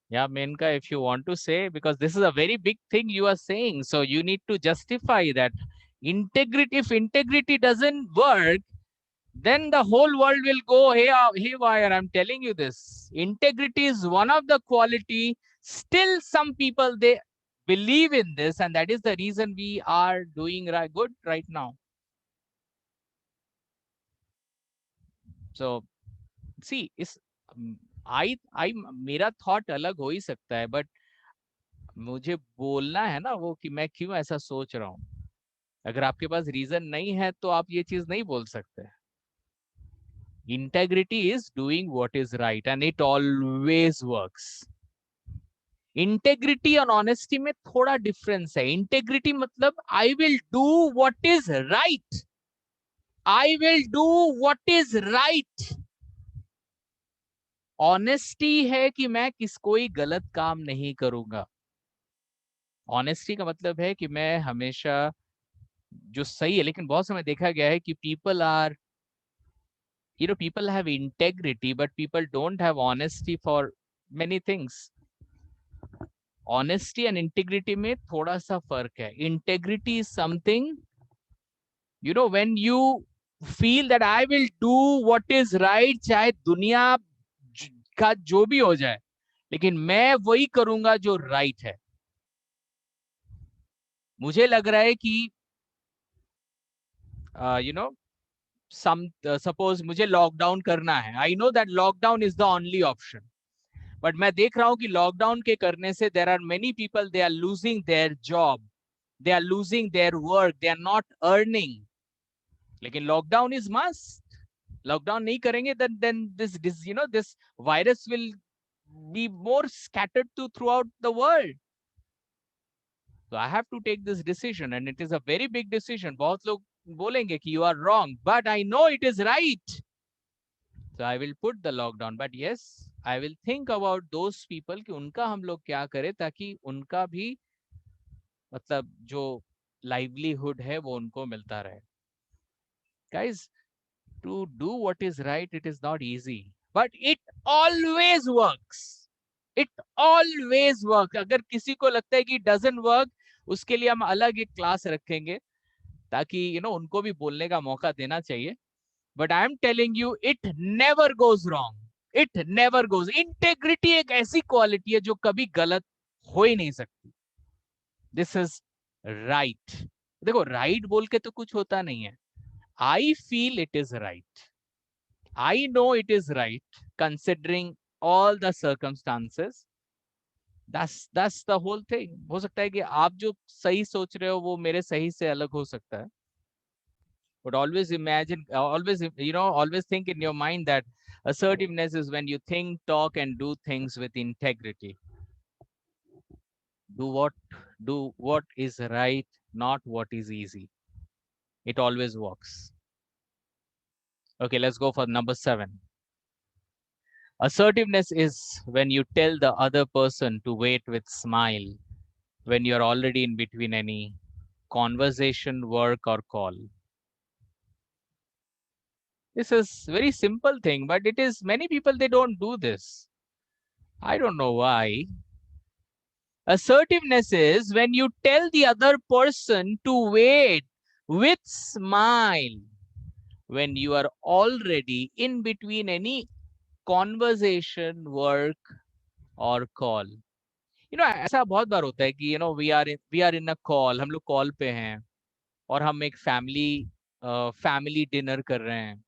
Yeah, Menka, if you want to say, because this is a very big thing you are saying, so you need to justify that. Integrity, if integrity doesn't work, then the whole world will go haywire. I'm telling you this. Integrity is one of the quality. Still, some people, they believe in this, and that is the reason we are doing good right now. So, see, मेरा thought अलग हो ही सकता है, but मुझे बोलना है ना वो कि मैं क्यों ऐसा सोच रहा हूँ. अगर आपके पास रीजन नहीं है तो आप ये चीज नहीं बोल सकते. Integrity is doing what is right, and it always works. Integrity और ऑनेस्टी में थोड़ा डिफरेंस है. इंटेग्रिटी मतलब आई will do what is right. I will do what is right. Honesty है कि मैं कोई गलत काम नहीं करूंगा. ऑनेस्टी का मतलब है कि मैं हमेशा जो सही है, लेकिन बहुत समय देखा गया है कि people are, people have integrity, but people don't have honesty for many things. Honesty and integrity में थोड़ा सा फर्क है. Integrity is something, when you feel that I will do what is right, चाहे दुनिया का जो भी हो जाए, लेकिन मैं वही करूंगा जो right है. मुझे लग रहा है कि सपोज मुझे लॉकडाउन करना है. I know that lockdown is the only option. But मैं देख रहा हूं कि लॉकडाउन के करने से there are many people, they are losing their job, they are losing their work, they are not earning. लेकिन लॉकडाउन इज मस्ट. लॉकडाउन नहीं करेंगे then this virus will be more scattered to throughout the world. So I have to take this decision, and it is a very big decision. बहुत लोग बोलेंगे कि you are wrong, but I know it is right. So I will put the lockdown, but yes, I will think about those people कि उनका हम लोग क्या करें ताकि उनका भी मतलब जो livelihood है वो उनको मिलता रहे. Guys, to do what is right, it is not easy, but it always works. It always works. अगर किसी को लगता है कि doesn't work, उसके लिए हम अलग एक क्लास रखेंगे ताकि उनको भी बोलने का मौका देना चाहिए. But I am telling you, it never goes wrong. It never goes. Integrity एक ऐसी क्वालिटी है जो कभी गलत हो ही नहीं सकती. This is right. देखो, right बोल के तो कुछ होता नहीं है. I feel it is right. I know it is right, considering all the circumstances. That's the whole thing. हो सकता है कि आप जो सही सोच रहे हो वो मेरे सही से अलग हो सकता है. But always imagine, always think in your mind that assertiveness is when you think, talk, and do things with integrity. Do what is right, not what is easy. It always works. Okay, let's go for number 7. Assertiveness is when you tell the other person to wait with smile when you're already in between any conversation, work, or call. This is very simple thing, but it is many people, they don't do this. I don't know why. Assertiveness is when you tell the other person to wait with smile when you are already in between any conversation, work, or call. ऐसा बहुत बार होता है कि we are in a call, हम लोग call पे हैं और हम एक फैमिली डिनर कर रहे हैं.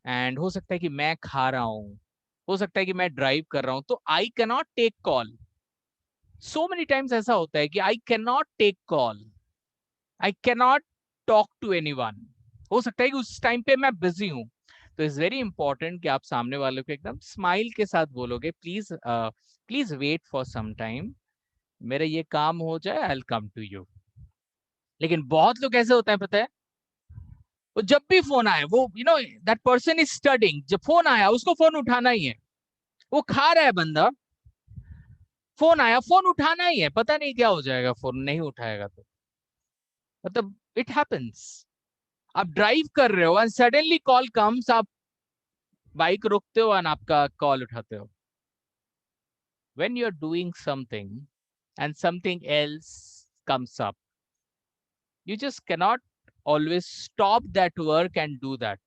एंड हो सकता है कि मैं खा रहा हूँ, हो सकता है कि मैं ड्राइव कर रहा हूँ, तो I can not take call. So many times ऐसा होता है कि I can not take call, I can not talk to anyone. हो सकता है कि उस टाइम पे मैं बिजी हूँ. तो इट्स वेरी इंपॉर्टेंट कि आप सामने वालों को एकदम स्माइल के साथ बोलोगे, please wait for some time, मेरा ये काम हो जाए, I will come to you. लेकिन बहुत लोग ऐसे होता है पता है, वो जब भी फोन आए, वो दैट पर्सन इज स्टडिंग, जब फोन आया उसको फोन उठाना ही है. वो खा रहा है बंदा, फोन आया, फोन उठाना ही है, पता नहीं क्या हो जाएगा फोन नहीं उठाएगा तो. मतलब इट हैपेंस. आप ड्राइव कर रहे हो एंड सडनली कॉल कम्स, आप बाइक रोकते हो एंड आपका कॉल उठाते हो. when you're doing something and something else comes up, you just cannot always stop that work and do that.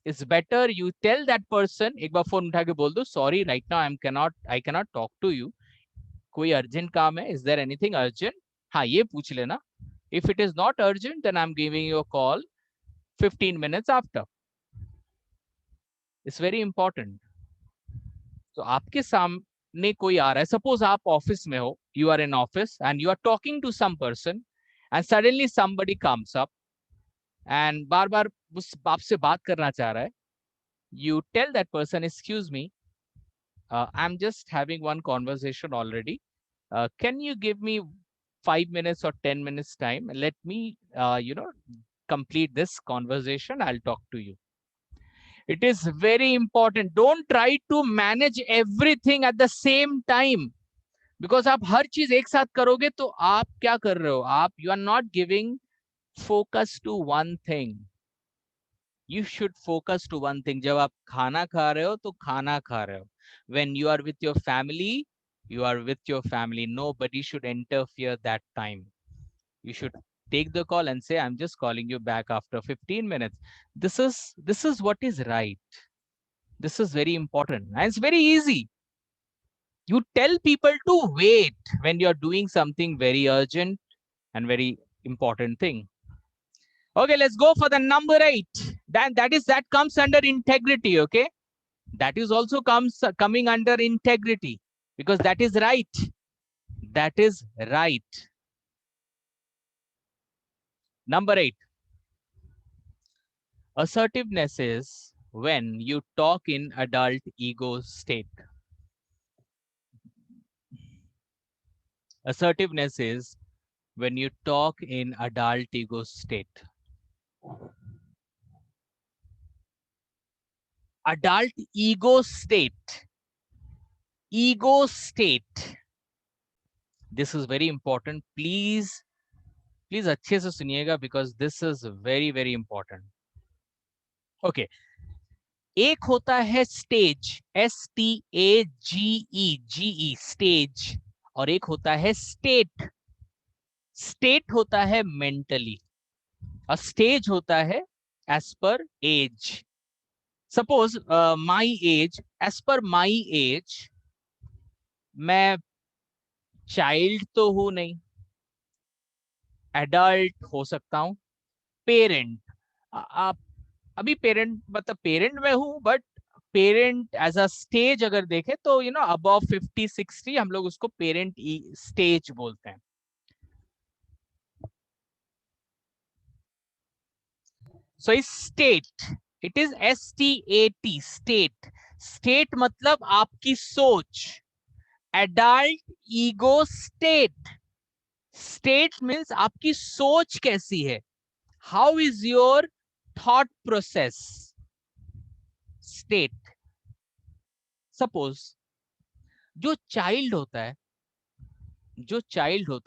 It's better you tell that person, एक बार phone उठा के बोल दो, sorry right now I cannot talk to you, कोई urgent काम है, is there anything urgent, हाँ ये पूछ लेना. If it is not urgent, then I'm giving you a call 15 minutes after. It's very important. तो आपके सामने कोई आ रहा है, सपोज आप ऑफिस में हो, you are in office and you are talking to some person and suddenly somebody comes up and बार बार उस आपसे बात करना चाह रहा है. You tell that person, excuse me, I'm just having one conversation already. Can you give me 5 minutes or 10 minutes time? Let me, complete this conversation. I'll talk to you. It is very important. Don't try to manage everything at the same time. Because आप हर चीज एक साथ करोगे तो आप क्या कर रहे हो? आप you are not giving focus to one thing. You should focus to one thing. जब आप खाना खा रहे हो तो खाना खा रहे हो. When you are with your family, you are with your family. Nobody should interfere that time. You should take the call and say, I'm just calling you back after 15 minutes. This is what is right. This is very important. And it's very easy. You tell people to wait when you're doing something very urgent and very important thing. Okay, let's go for the number 8. That comes under integrity. Okay, that is also coming under integrity, because that is right. That is right. Number 8. Assertiveness is when you talk in adult ego state. Assertiveness is when you talk in adult ego state. Adult ego state. Ego state. This is very important. Please अच्छे से सुनिएगा, because this is very, very important. Okay. एक होता है stage, STAGE, stage, और एक होता है स्टेट. स्टेट होता है मेंटली, और स्टेज होता है as per age. Suppose my age, as per my as, मैं चाइल्ड तो हूं नहीं, एडल्ट हो सकता हूं, पेरेंट. आप अभी पेरेंट, मतलब पेरेंट में हूं, but parent as a stage अगर देखें तो अबव 50-60 हम लोग उसको पेरेंट स्टेज बोलते हैं. सो इस state, it is STAT, state. State मतलब आपकी सोच. Adult ego state. State means आपकी सोच कैसी है. How is your thought process. State. Suppose जो चाइल्ड होता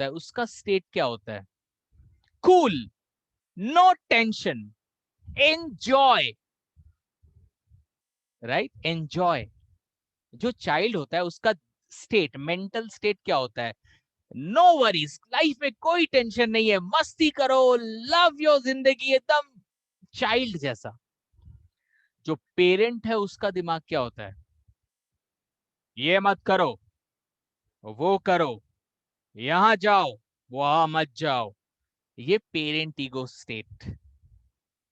है उसका स्टेट क्या होता है? Cool, no tension, enjoy. Right, enjoy. जो चाइल्ड होता है उसका स्टेट, मेंटल स्टेट क्या होता है? नो वरीज, लाइफ में कोई टेंशन नहीं है, मस्ती करो, लव योर जिंदगी, एकदम चाइल्ड जैसा. जो पेरेंट है उसका दिमाग क्या होता है? ये मत करो, वो करो, यहां जाओ, वहां मत जाओ. ये parent ego state.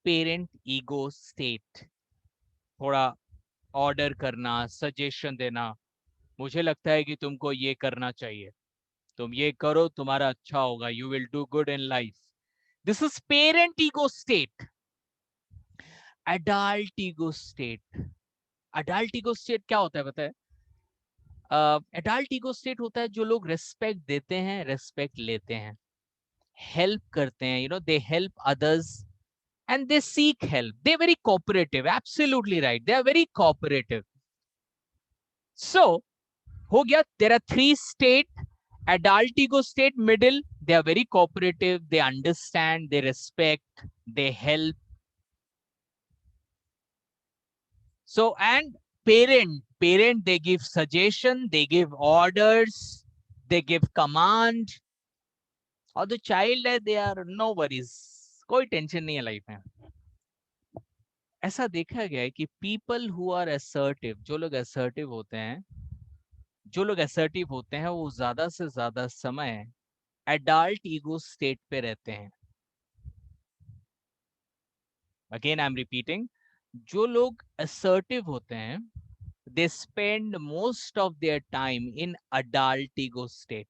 Parent ego state. थोड़ा ऑर्डर करना, सजेशन देना, मुझे लगता है कि तुमको ये करना चाहिए, तुम ये करो, तुम्हारा अच्छा होगा, you will do good in life. This is parent ego state. Adult ego state. Adult ego state क्या होता है पता है? एडल्ट ईगो स्टेट होता है जो लोग रेस्पेक्ट देते हैं, रेस्पेक्ट लेते हैं, हेल्प करते हैं, they help others and they seek help. They're very cooperative. Absolutely right. They are very cooperative. So, ho gaya, there are 3 state. Adult ego state, middle, they are very cooperative, they understand, they respect, they help. So, and parent, they give suggestion, they give orders, they give command. और जो child है, they are no worries, कोई tension नहीं है life में. ऐसा देखा गया है कि पीपल हु आर असर्टिव, जो लोग असर्टिव होते हैं, वो ज्यादा से ज्यादा समय एडल्ट ईगो स्टेट पे रहते हैं. अगेन आई एम रिपीटिंग, जो लोग असर्टिव होते हैं, they spend most of their time in adult ego state.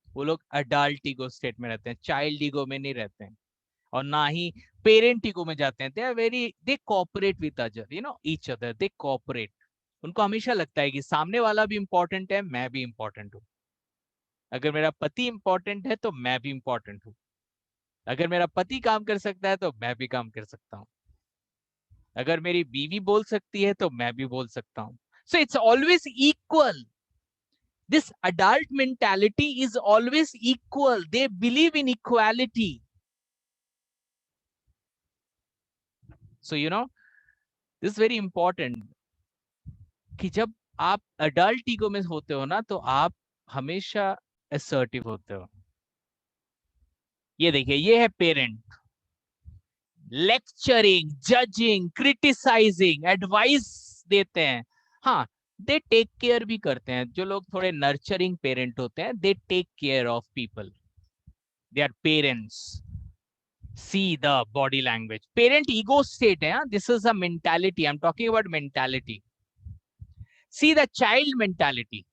वो लोग अडल्ट ईगो स्टेट में रहते हैं, चाइल्ड ईगो में नहीं रहते हैं, और ना ही पेरेंट ईगो में जाते हैं. They cooperate with other, each other, they cooperate. उनको हमेशा लगता है कि सामने वाला भी इंपॉर्टेंट है, मैं भी इंपॉर्टेंट हूं. अगर मेरा पति इंपॉर्टेंट है तो मैं भी इंपॉर्टेंट हूं. अगर मेरा पति काम कर सकता है तो मैं भी काम कर सकता हूँ, अगर मेरी बीवी बोल सकती है तो मैं भी बोल सकता हूँ. So it's always equal. This adult mentality is always equal. They believe in equality. So this is very important कि जब आप adult ego में होते हो ना, तो आप हमेशा assertive होते हो. ये देखिए, ये है parent, lecturing, judging, criticising, advice देते हैं. हाँ, दे टेक केयर भी करते हैं. जो लोग थोड़े नर्चरिंग पेरेंट होते हैं, they take care of people, they are parents. See the body language. Parent ego state है. This is a mentality. I am talking about mentality. See the child mentality.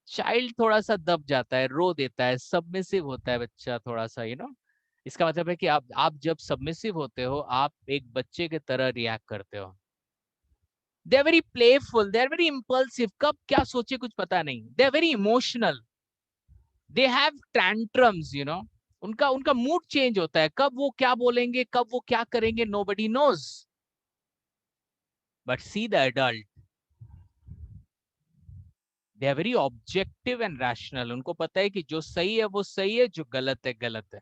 Child थोड़ा सा दब जाता है, रो देता है, सबमिसिव होता है बच्चा थोड़ा सा. इसका मतलब है कि आप जब सबमिसिव होते हो, आप एक बच्चे के तरह रिएक्ट करते हो. They are very playful, they are very impulsive. कब क्या सोचे कुछ पता नहीं. They are very emotional, they have tantrums. उनका उनका मूड चेंज होता है. कब वो क्या बोलेंगे, कब वो क्या करेंगे, nobody knows. But see the adult, they are very objective and rational. उनको पता है कि जो सही है वो सही है, जो गलत है गलत है.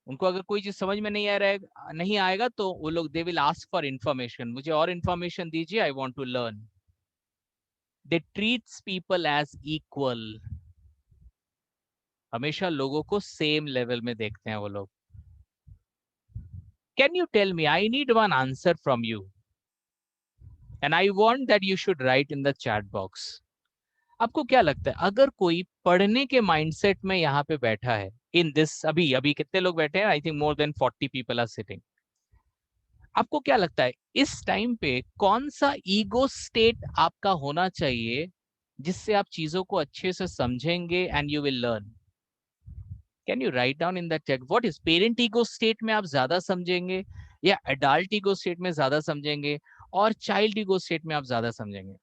उनको अगर कोई चीज समझ में नहीं आएगा तो वो लोग they will ask for information. मुझे और इंफॉर्मेशन दीजिए, I want to learn. They treats people as equal. हमेशा लोगों को सेम लेवल में देखते हैं वो लोग. Can you tell me, I need one answer from you and I want that you should write in the chat box. आपको क्या लगता है, अगर कोई पढ़ने के माइंडसेट में यहाँ पे बैठा है, इन दिस, अभी अभी कितने लोग बैठे हैं? I think more than 40 people are sitting. आपको क्या लगता है इस टाइम पे कौन सा ईगो स्टेट आपका होना चाहिए जिससे आप चीजों को अच्छे से समझेंगे and you will learn? Can you write down in that chat what is parent ego state में आप ज्यादा समझेंगे, या एडल्ट ईगो स्टेट में ज्यादा समझेंगे, और चाइल्ड ईगो स्टेट में आप ज्यादा समझेंगे?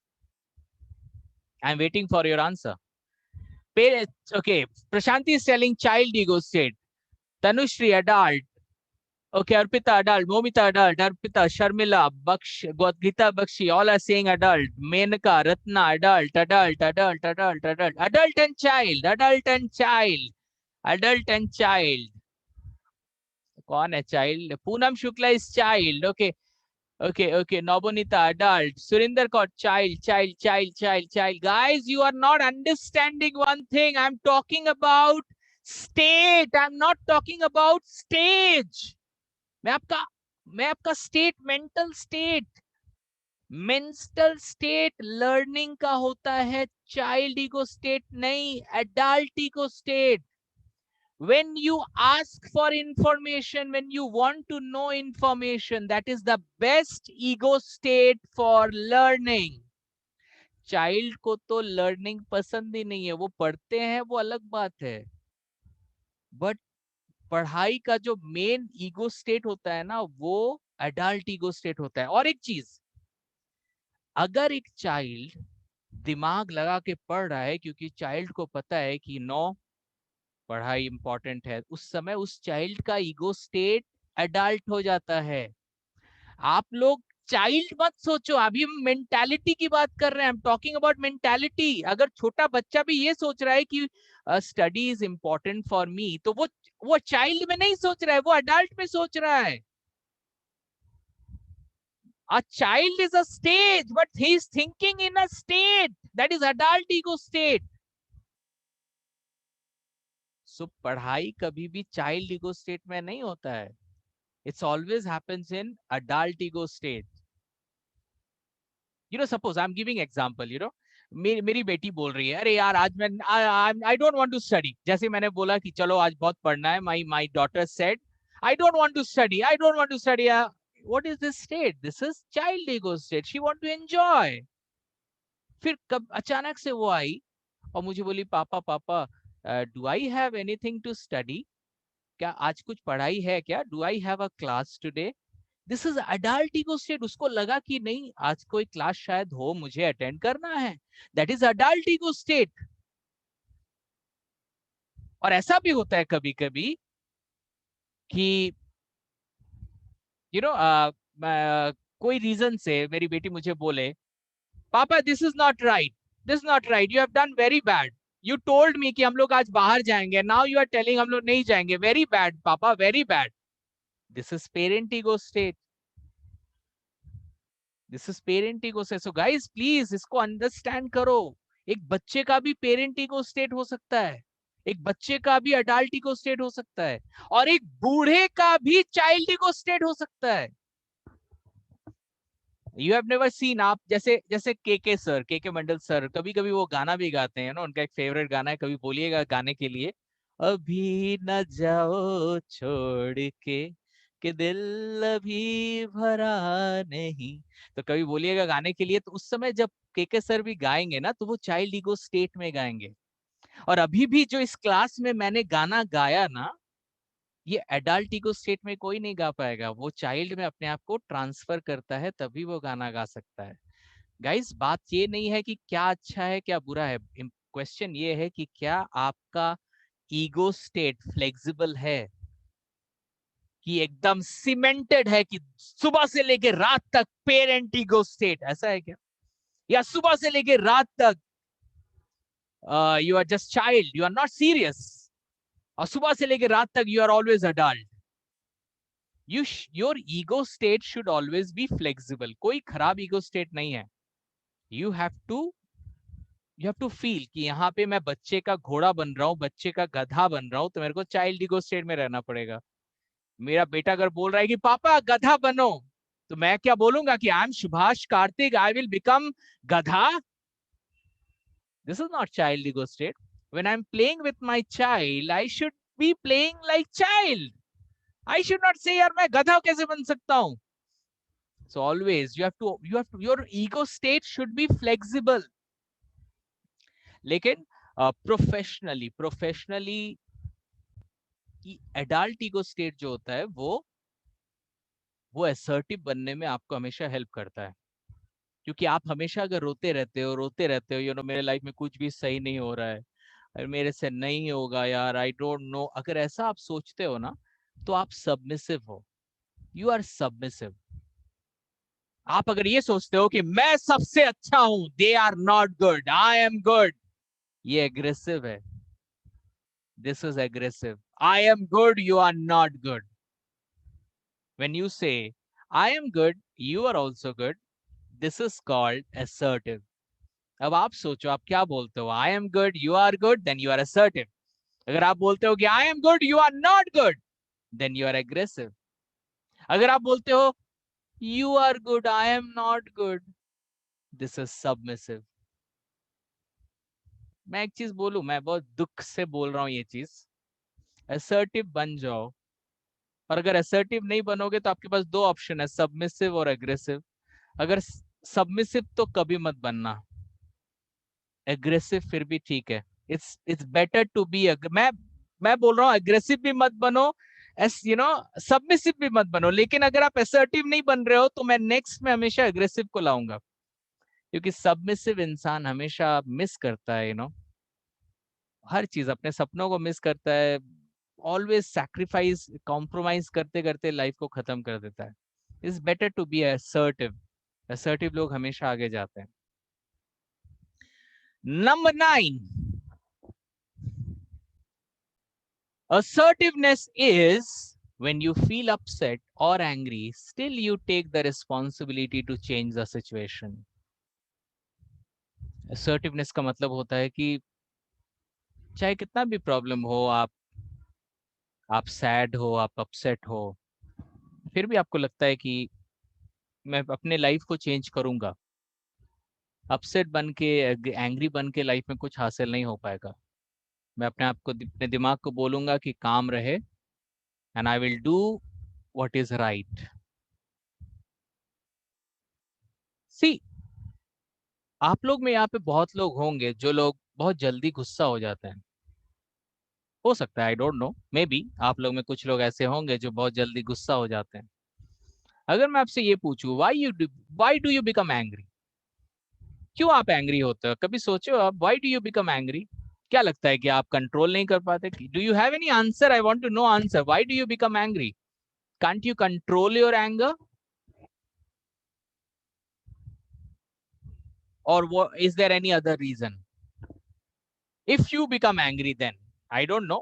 आई am waiting for your answer. Okay, Prashanti is telling child ego state. Tanushree, adult. Okay, Arpita, adult. Momita, adult. Arpita, Sharmila, Baksh, Gita, Bakshi, all are saying adult. Menaka, Ratna, adult, adult, adult, adult, adult. Adult and child, adult and child, adult and child. कौन है child? Poonam Shukla is child. Okay. Okay. Nobonita, adult. Surinder Kaur, child, child, child, child, child. Guys, you are not understanding one thing. I'm talking about state. I'm not talking about stage. मैं आपका state, mental state learning का होता है. Child ego state नहीं, adult ego state. When you ask for information, when you want to know information, that is the best ego state for learning. Child को तो learning पसंद ही नहीं है. वो पढ़ते हैं, वो अलग बात है, बट पढ़ाई का जो मेन ईगो स्टेट होता है ना, वो एडल्ट ईगो स्टेट होता है. और एक चीज, अगर एक चाइल्ड दिमाग लगा के पढ़ रहा है, क्योंकि चाइल्ड को पता है कि नो, पढ़ाई इंपॉर्टेंट है, उस समय उस चाइल्ड का ईगो स्टेट एडल्ट हो जाता है. आप लोग चाइल्ड मत सोचो, अभी हम मेंटालिटी की बात कर रहे हैं. आई एम टॉकिंग अबाउट मेंटालिटी. अगर छोटा बच्चा भी ये सोच रहा है कि study is important for me, तो वो चाइल्ड में नहीं सोच रहा है, वो अडल्ट में सोच रहा है. A child is a stage, but he is thinking in a state that is adult ego state. So पढ़ाई कभी भी चाइल्ड ईगो स्टेट में नहीं होता है. It's always happens in adult ego state. Suppose I'm giving example. मेरी बेटी बोल रही है, अरे यार आज मैं I don't want to study. जैसे मैंने बोला कि चलो आज बहुत पढ़ना है, my daughter said I don't want to study, I don't want to study. What is this state? This is child ego state. She want to enjoy. फिर कब अचानक से वो आई और मुझे बोली, पापा पापा, do I have anything to study? क्या आज कुछ पढ़ाई है क्या? Do I have a class today? This is adult ego state. उसको लगा कि नहीं, आज कोई क्लास शायद हो, मुझे अटेंड करना है. That is adult ego state. और ऐसा भी होता है कभी कभी कि कोई रीजन से मेरी बेटी मुझे बोले, पापा this is not right, this not right, you have done very bad, you told me कि हम लोग आज बाहर जाएंगे, नाउ यू आर टेलिंग हम लोग नहीं जाएंगे, वेरी बैड पापा, very bad. This is parent ego state, this is parent ego state. So guys please इसको अंडरस्टैंड करो। एक बच्चे का भी पेरेंट ईगो स्टेट हो सकता है, एक बच्चे का भी अडल्ट ईगो स्टेट हो सकता है, और एक बूढ़े का भी चाइल्ड ईगो स्टेट हो सकता है। यू हैव नेवर सीन, आप जैसे जैसे के मंडल सर कभी कभी वो गाना भी गाते हैं ना, उनका एक फेवरेट गाना है, कभी बोलिएगा गाने के लिए, अभी न जाओ छोड़ के दिल अभी भरा नहीं। तो कभी बोलिएगा गाने के लिए, तो उस समय जब के सर भी गाएंगे ना, तो वो चाइल्ड ईगो स्टेट में गाएंगे। और अभी भी जो इस क्लास में मैंने गाना गाया ना, ये एडल्ट ईगो स्टेट में कोई नहीं गा पाएगा, वो चाइल्ड में अपने आप को ट्रांसफर करता है, तभी वो गाना गा सकता है। गाइस बात ये नहीं है कि क्या अच्छा है क्या बुरा है, क्वेश्चन ये है कि क्या आपका ईगो स्टेट फ्लेक्सिबल है, कि एकदम सीमेंटेड है, कि सुबह से लेके रात तक पेरेंट ईगो स्टेट ऐसा है क्या, या सुबह से लेके रात तक you are just child, you are not serious, और सुबह से लेके रात तक you are always adult. Your ego state should always be flexible, कोई खराब ईगो स्टेट नहीं है। यू हैव टू फील कि यहाँ पे मैं बच्चे का घोड़ा बन रहा हूँ, बच्चे का गधा बन रहा हूँ, तो मेरे को चाइल्ड ईगो स्टेट में रहना पड़ेगा। मेरा बेटा अगर बोल रहा है कि पापा गधा बनो, तो मैं क्या बोलूंगा कि I am Subhash Kartik, I will become गधा? This is not child ego state. When I am playing with my child, I should be playing like child. I should not say यार मैं गधा कैसे बन सकता हूँ। So always your ego state should be flexible. लेकिन professionally adult ego state जो होता है वो असर्टिव बनने में आपको हमेशा हेल्प करता है। क्योंकि आप हमेशा अगर रोते रहते हो, मेरे लाइफ में कुछ भी सही नहीं हो रहा है, और मेरे से नहीं होगा यार, आई डोंट नो, अगर ऐसा आप सोचते हो ना, तो आप सबमिसिव हो, यू आर सबमिसिव। आप अगर ये सोचते हो कि मैं सबसे अच्छा हूं, they are not good, I am good, ये एग्रेसिव है। This is aggressive. I am good, you are not good. When you say, I am good, you are also good, this is called assertive. अब आप सोचो आप क्या बोलते हो, I am good, you are good, then you are assertive. अगर आप बोलते हो कि I am good, you are not good, then you are aggressive. अगर आप बोलते हो you are good, I am not good, this is submissive. मैं एक चीज बोलूं, मैं बहुत दुख से बोल रहा हूं ये चीज, assertive बन जाओ। और अगर assertive नहीं बनोगे तो आपके पास दो ऑप्शन है, सबमिसिव और aggressive। अगर सबमिसिव तो कभी मत बनना, एग्रेसिव फिर भी ठीक है। इट्स बेटर टू बी, मैं बोल रहा हूँ एग्रेसिव भी मत बनो, एस सबमिसिव भी मत बनो, लेकिन अगर आप असर्टिव नहीं बन रहे हो तो मैं नेक्स्ट में हमेशा एग्रेसिव को लाऊंगा। क्योंकि सबमिसिव इंसान हमेशा मिस करता है, हर चीज, अपने सपनों को मिस करता है, ऑलवेज सैक्रिफाइस, कॉम्प्रोमाइज करते करते लाइफ को खत्म कर देता है। It's better to be assertive, assertive लोग हमेशा आगे जाते हैं। Number 9, assertiveness is when you feel upset or angry, still you take the responsibility to change the situation. Assertiveness का मतलब होता है कि चाहे कितना भी प्रॉब्लम हो, आप सैड हो, आप अपसेट हो, फिर भी आपको लगता है कि मैं अपने लाइफ को चेंज करूंगा। अपसेट बन के, एंग्री बन के लाइफ में कुछ हासिल नहीं हो पाएगा। मैं अपने आप को, अपने दिमाग को बोलूंगा कि काम रहे, and I will do what is right. See, आप लोग में यहाँ पे बहुत लोग होंगे जो लोग बहुत जल्दी गुस्सा हो जाते हैं। हो सकता है, I don't know, may be आप लोग में कुछ लोग ऐसे होंगे जो बहुत जल्दी गुस्सा हो जाते हैं। अगर मैं आपसे ये पूछूं, why do you become angry, क्यों आप एंग्री होते हो? कभी सोचो आप, why do you become angry? क्या लगता है कि आप कंट्रोल नहीं कर पाते? Do you have any answer? I want to know answer. Why do you become angry? Can't you control your anger? Or is there any other reason? If you become angry, then I don't know.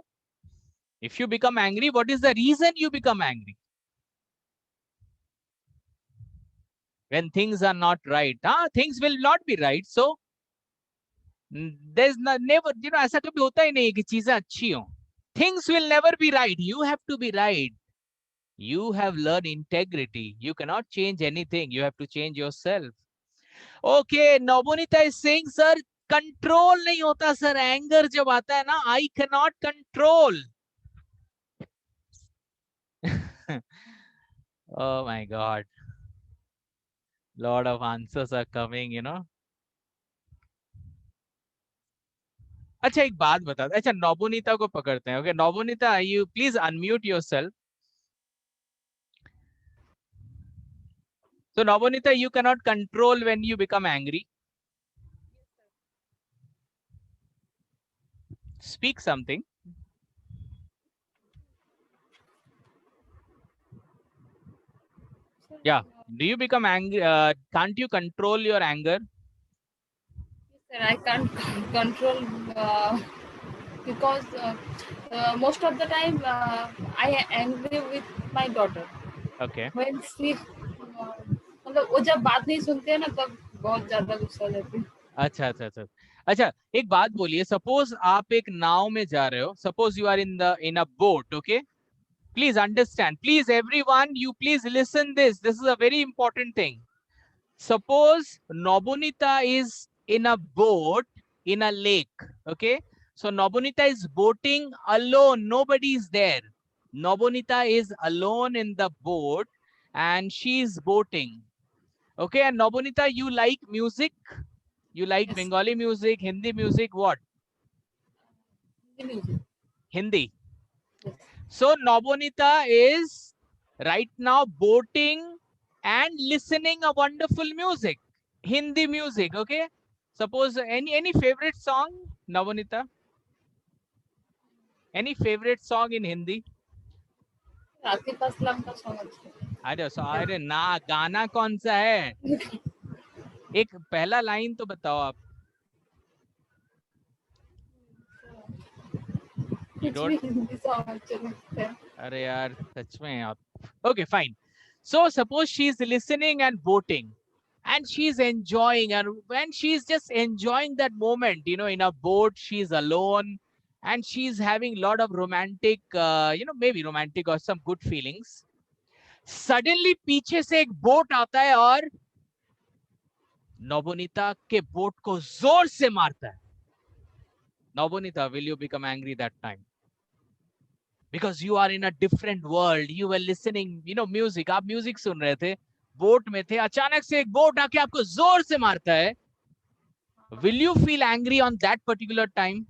If you become angry, what is the reason you become angry? When things are not right, things will not be right. So there's never, ऐसा कभी होता ही नहीं कि चीजें अच्छी हो. Things will never be right. You have to be right. You have learned integrity. You cannot change anything. You have to change yourself. Okay, Nobunita is saying, sir, control नहीं होता sir. Anger जब आता है ना, I cannot control. Oh my God. Lot of answers are coming. अच्छा, एक बात बता. अच्छा, नोबुनीता को पकड़ते हैं. Okay, Nobunita, you please unmute yourself. So Nobunita, you cannot control when you become angry. Speak something. Yeah. Do you become angry? Can't you control your anger? Sir, I can't control because most of the time I am angry with my daughter. Okay. When she मतलब वो जब बात नहीं सुनते हैं ना तब बहुत ज्यादा गुस्सा जाती है. अच्छा अच्छा अच्छा अच्छा, एक बात बोलिए. सपोज आप एक नाव में जा रहे हो. Suppose you are in a boat. Okay, please understand. Please everyone, you please listen this. This is a very important thing. Suppose Nobunita is in a boat in a lake. Okay, so Nobunita is boating alone. Nobody is there. Nobunita is alone in the boat and she is boating. Okay, and Nobunita, you like music? You like Yes. Bengali music, Hindi music, what? Music. Hindi. Yes. So Nobunita is right now boating and listening a wonderful music, Hindi music. Okay, suppose any favorite song, Nobunita? Any favorite song in Hindi? Atif Aslam का song अच्छा है. अरे ना, गाना कौन सा है? एक पहला लाइन तो बताओ आप. You कुछ भी don't? हिंदी सॉन्ग अच्छे लगते हैं. अरे यार, सच में आप. Okay, fine. So suppose she's listening and boating and she's enjoying, and when she's just enjoying that moment, in a boat, she's alone and she's having a lot of romantic, maybe romantic or some good feelings. Suddenly पीछे से एक boat आता है और नवनीता के boat को जोर से मारता है. Nobunita, will you become angry that time? Because you are in a different world. You were listening, music. आप म्यूजिक सुन रहे थे, बोट में थे, अचानक से एक बोट आके आपको जोर से मारता है. Will you feel angry on that particular time?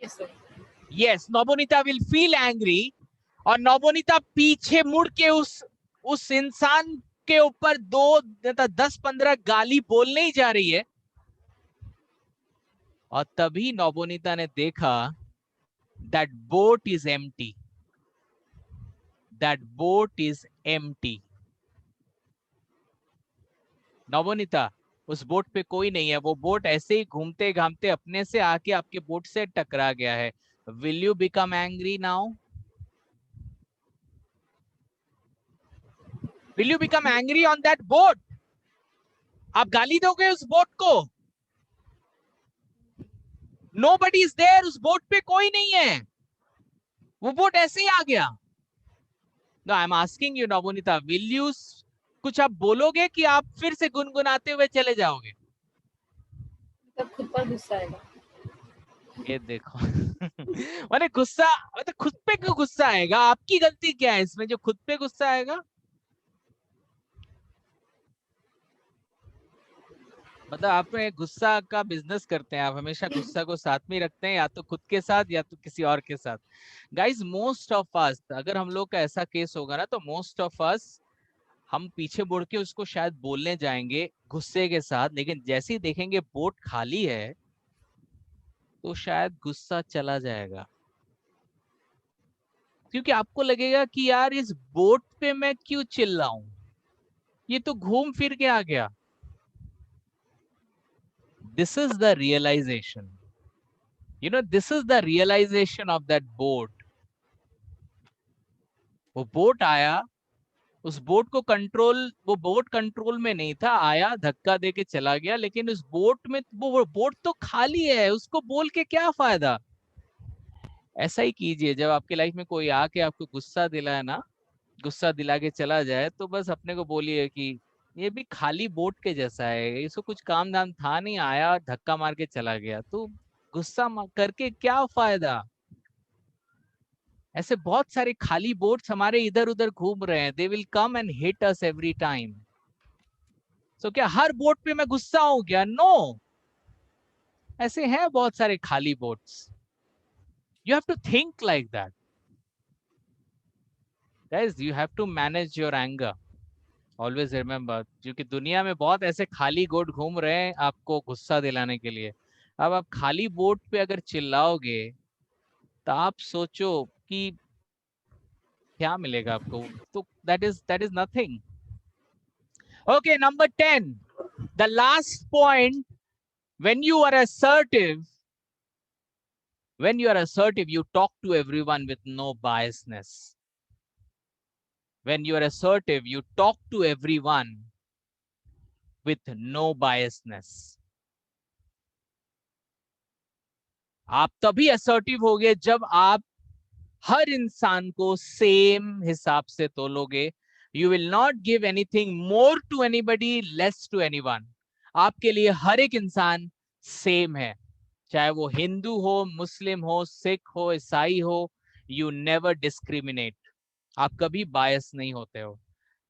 Yes, sir. Yes, Nobunita will feel angry. और नोबोनीता पीछे मुड़ के उस इंसान के ऊपर 10-15 गाली बोलने ही जा रही है. और तभी नोबोनीता ने देखा that boat is empty. That boat is empty. Navneeta, उस बोट पे कोई नहीं है. वो बोट ऐसे ही घूमते घामते अपने से आके आपके बोट से टकरा गया है. Will you become angry now? Will you become angry on that boat? आप गाली दोगे उस बोट को? Nobody is there. उस बोट पे कोई नहीं है. वो बोट ऐसे ही आ गया. No, I'm asking you, Navneeta, will you कुछ आप बोलोगे कि आप फिर से गुनगुनाते हुए चले जाओगे? तब खुद पर गुस्सा आएगा. ये देखो. मैंने गुस्सा, मतलब खुद पे क्यों गुस्सा आएगा? आपकी गलती क्या है इसमें जो खुद पे गुस्सा आएगा? मतलब आप गुस्सा का बिजनेस करते हैं. आप हमेशा गुस्सा को साथ में रखते हैं, या तो खुद के साथ या तो किसी और के साथ. गाइज, मोस्ट ऑफ अस, अगर हम लोग का ऐसा केस होगा ना, तो मोस्ट ऑफ अस हम पीछे मुड़ के उसको शायद बोलने जाएंगे गुस्से के साथ, लेकिन जैसे ही देखेंगे बोट खाली है, तो शायद गुस्सा चला जाएगा, क्योंकि आपको लगेगा कि यार इस बोट पे मैं क्यों चिल्लाऊं, ये तो घूम फिर के आ गया. This is the realization. This is the realization of that boat. वो बोट आया, उस बोट को कंट्रोल, वो बोट कंट्रोल में नहीं था, आया धक्का दे के चला गया, लेकिन उस बोट में वो बोट तो खाली है, उसको बोल के क्या फायदा. ऐसा ही कीजिए, जब आपकी लाइफ में कोई आके आपको गुस्सा दिलाए ना, गुस्सा दिला के चला जाए, तो बस अपने को बोलिए कि ये भी खाली बोट के जैसा है, इसको कुछ काम धाम था नहीं, आया धक्का मार के चला गया, तो गुस्सा करके क्या फायदा. ऐसे बहुत सारे खाली बोट्स हमारे इधर उधर घूम रहे हैं. They will come and hit us every time. So क्या हर बोट पे मैं गुस्सा हूं क्या? नो. ऐसे हैं बहुत सारे खाली boats. You have to think like that. Guys, you have to manage your anger. Always remember, क्योंकि दुनिया में बहुत ऐसे खाली बोट घूम रहे हैं आपको गुस्सा दिलाने के लिए. अब आप खाली बोट पे अगर चिल्लाओगे, तो आप सोचो कि क्या मिलेगा आपको. तो that is nothing. Okay, number 10, the last point. when you are assertive when you are assertive, you talk to everyone with no biasness. When you are assertive, you talk to everyone with no biasness. आप तभी assertive होगे जब आप हर इंसान को same हिसाब से तोलोगे. You will not give anything more to anybody, less to anyone. आपके लिए हर एक इंसान सेम है, चाहे वो हिंदू हो, मुस्लिम हो, सिख हो, ईसाई हो. You never discriminate. आप कभी बायस नहीं होते हो.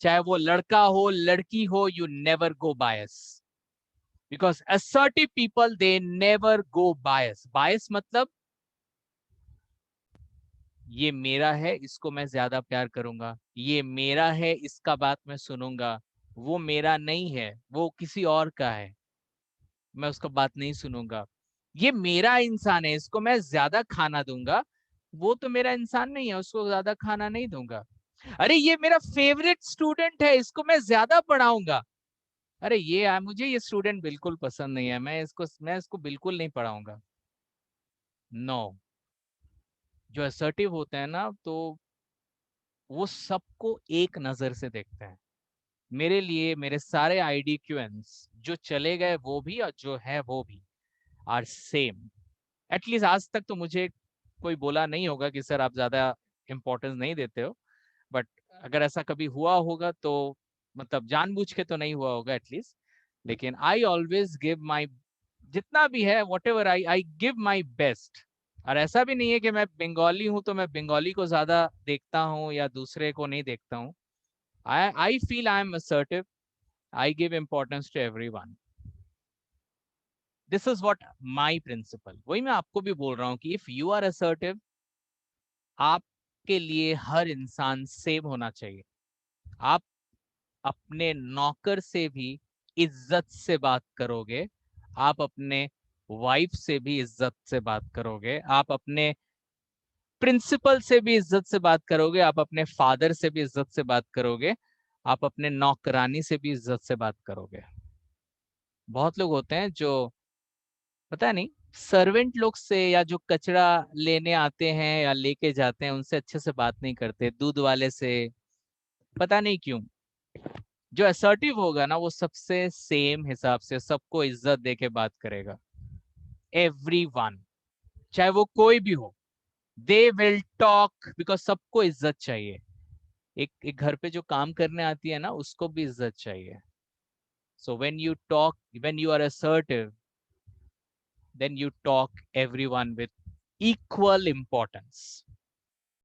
चाहे वो लड़का हो, लड़की हो, you never go bias. Because assertive people, they never go bias. Bias मतलब ये मेरा है, इसको मैं ज्यादा प्यार करूंगा, ये मेरा है, इसका बात मैं सुनूंगा, वो मेरा नहीं है, वो किसी और का है, मैं उसका बात नहीं सुनूंगा. ये मेरा इंसान है, इसको मैं ज्यादा खाना दूंगा, वो तो मेरा इंसान नहीं है, उसको ज्यादा खाना नहीं दूंगा. अरे ये मेरा फेवरेट स्टूडेंट है, इसको मैं ज्यादा पढ़ाऊंगा. अरे मुझे ये स्टूडेंट बिल्कुल पसंद नहीं है, मैं इसको बिल्कुल नहीं पढ़ाऊंगा. नो. जो असर्टिव होते हैं ना, तो वो सबको एक नजर से देखते हैं. मेरे लिए मेरे सारे आईडीक्यूएंस, जो चले गए वो भी और जो है वो भी, आर सेम. एटलीस्ट आज तक तो मुझे कोई बोला नहीं होगा कि सर आप ज्यादा इंपॉर्टेंस नहीं देते हो. बट अगर ऐसा कभी हुआ होगा तो मतलब जानबूझ के तो नहीं हुआ होगा एटलीस्ट. लेकिन आई ऑलवेज गिव माई, जितना भी है what ever, I give my best. और ऐसा भी नहीं है कि मैं बंगाली हूं तो मैं बंगाली को ज्यादा देखता हूँ या दूसरे को नहीं देखता हूँ. I feel I am assertive. I give importance to everyone. This is what my principle. वही मैं आपको भी बोल रहा हूँ कि if you are assertive, आपके लिए हर इंसान सेम होना चाहिए. आप अपने नौकर से भी इज्जत से बात करोगे, आप अपने वाइफ से भी इज्जत से बात करोगे, आप अपने प्रिंसिपल से भी इज्जत से बात करोगे, आप अपने फादर से भी इज्जत से बात करोगे, आप अपने नौकरानी से भी इज्जत से बात करोगे. बहुत लोग होते हैं जो पता नहीं सर्वेंट लोग से या जो कचरा लेने आते हैं या लेके जाते हैं उनसे अच्छे से बात नहीं करते, दूध वाले से. पता नहीं क्यों. जो असर्टिव होगा ना, वो सबसे सेम हिसाब से सबको इज्जत दे के बात करेगा. एवरीवन, चाहे वो कोई भी हो, दे विल टॉक, बिकॉज सबको इज्जत चाहिए. एक घर पे जो काम करने आती है ना, उसको भी इज्जत चाहिए. So when you talk, when you are assertive, then you talk everyone with equal importance.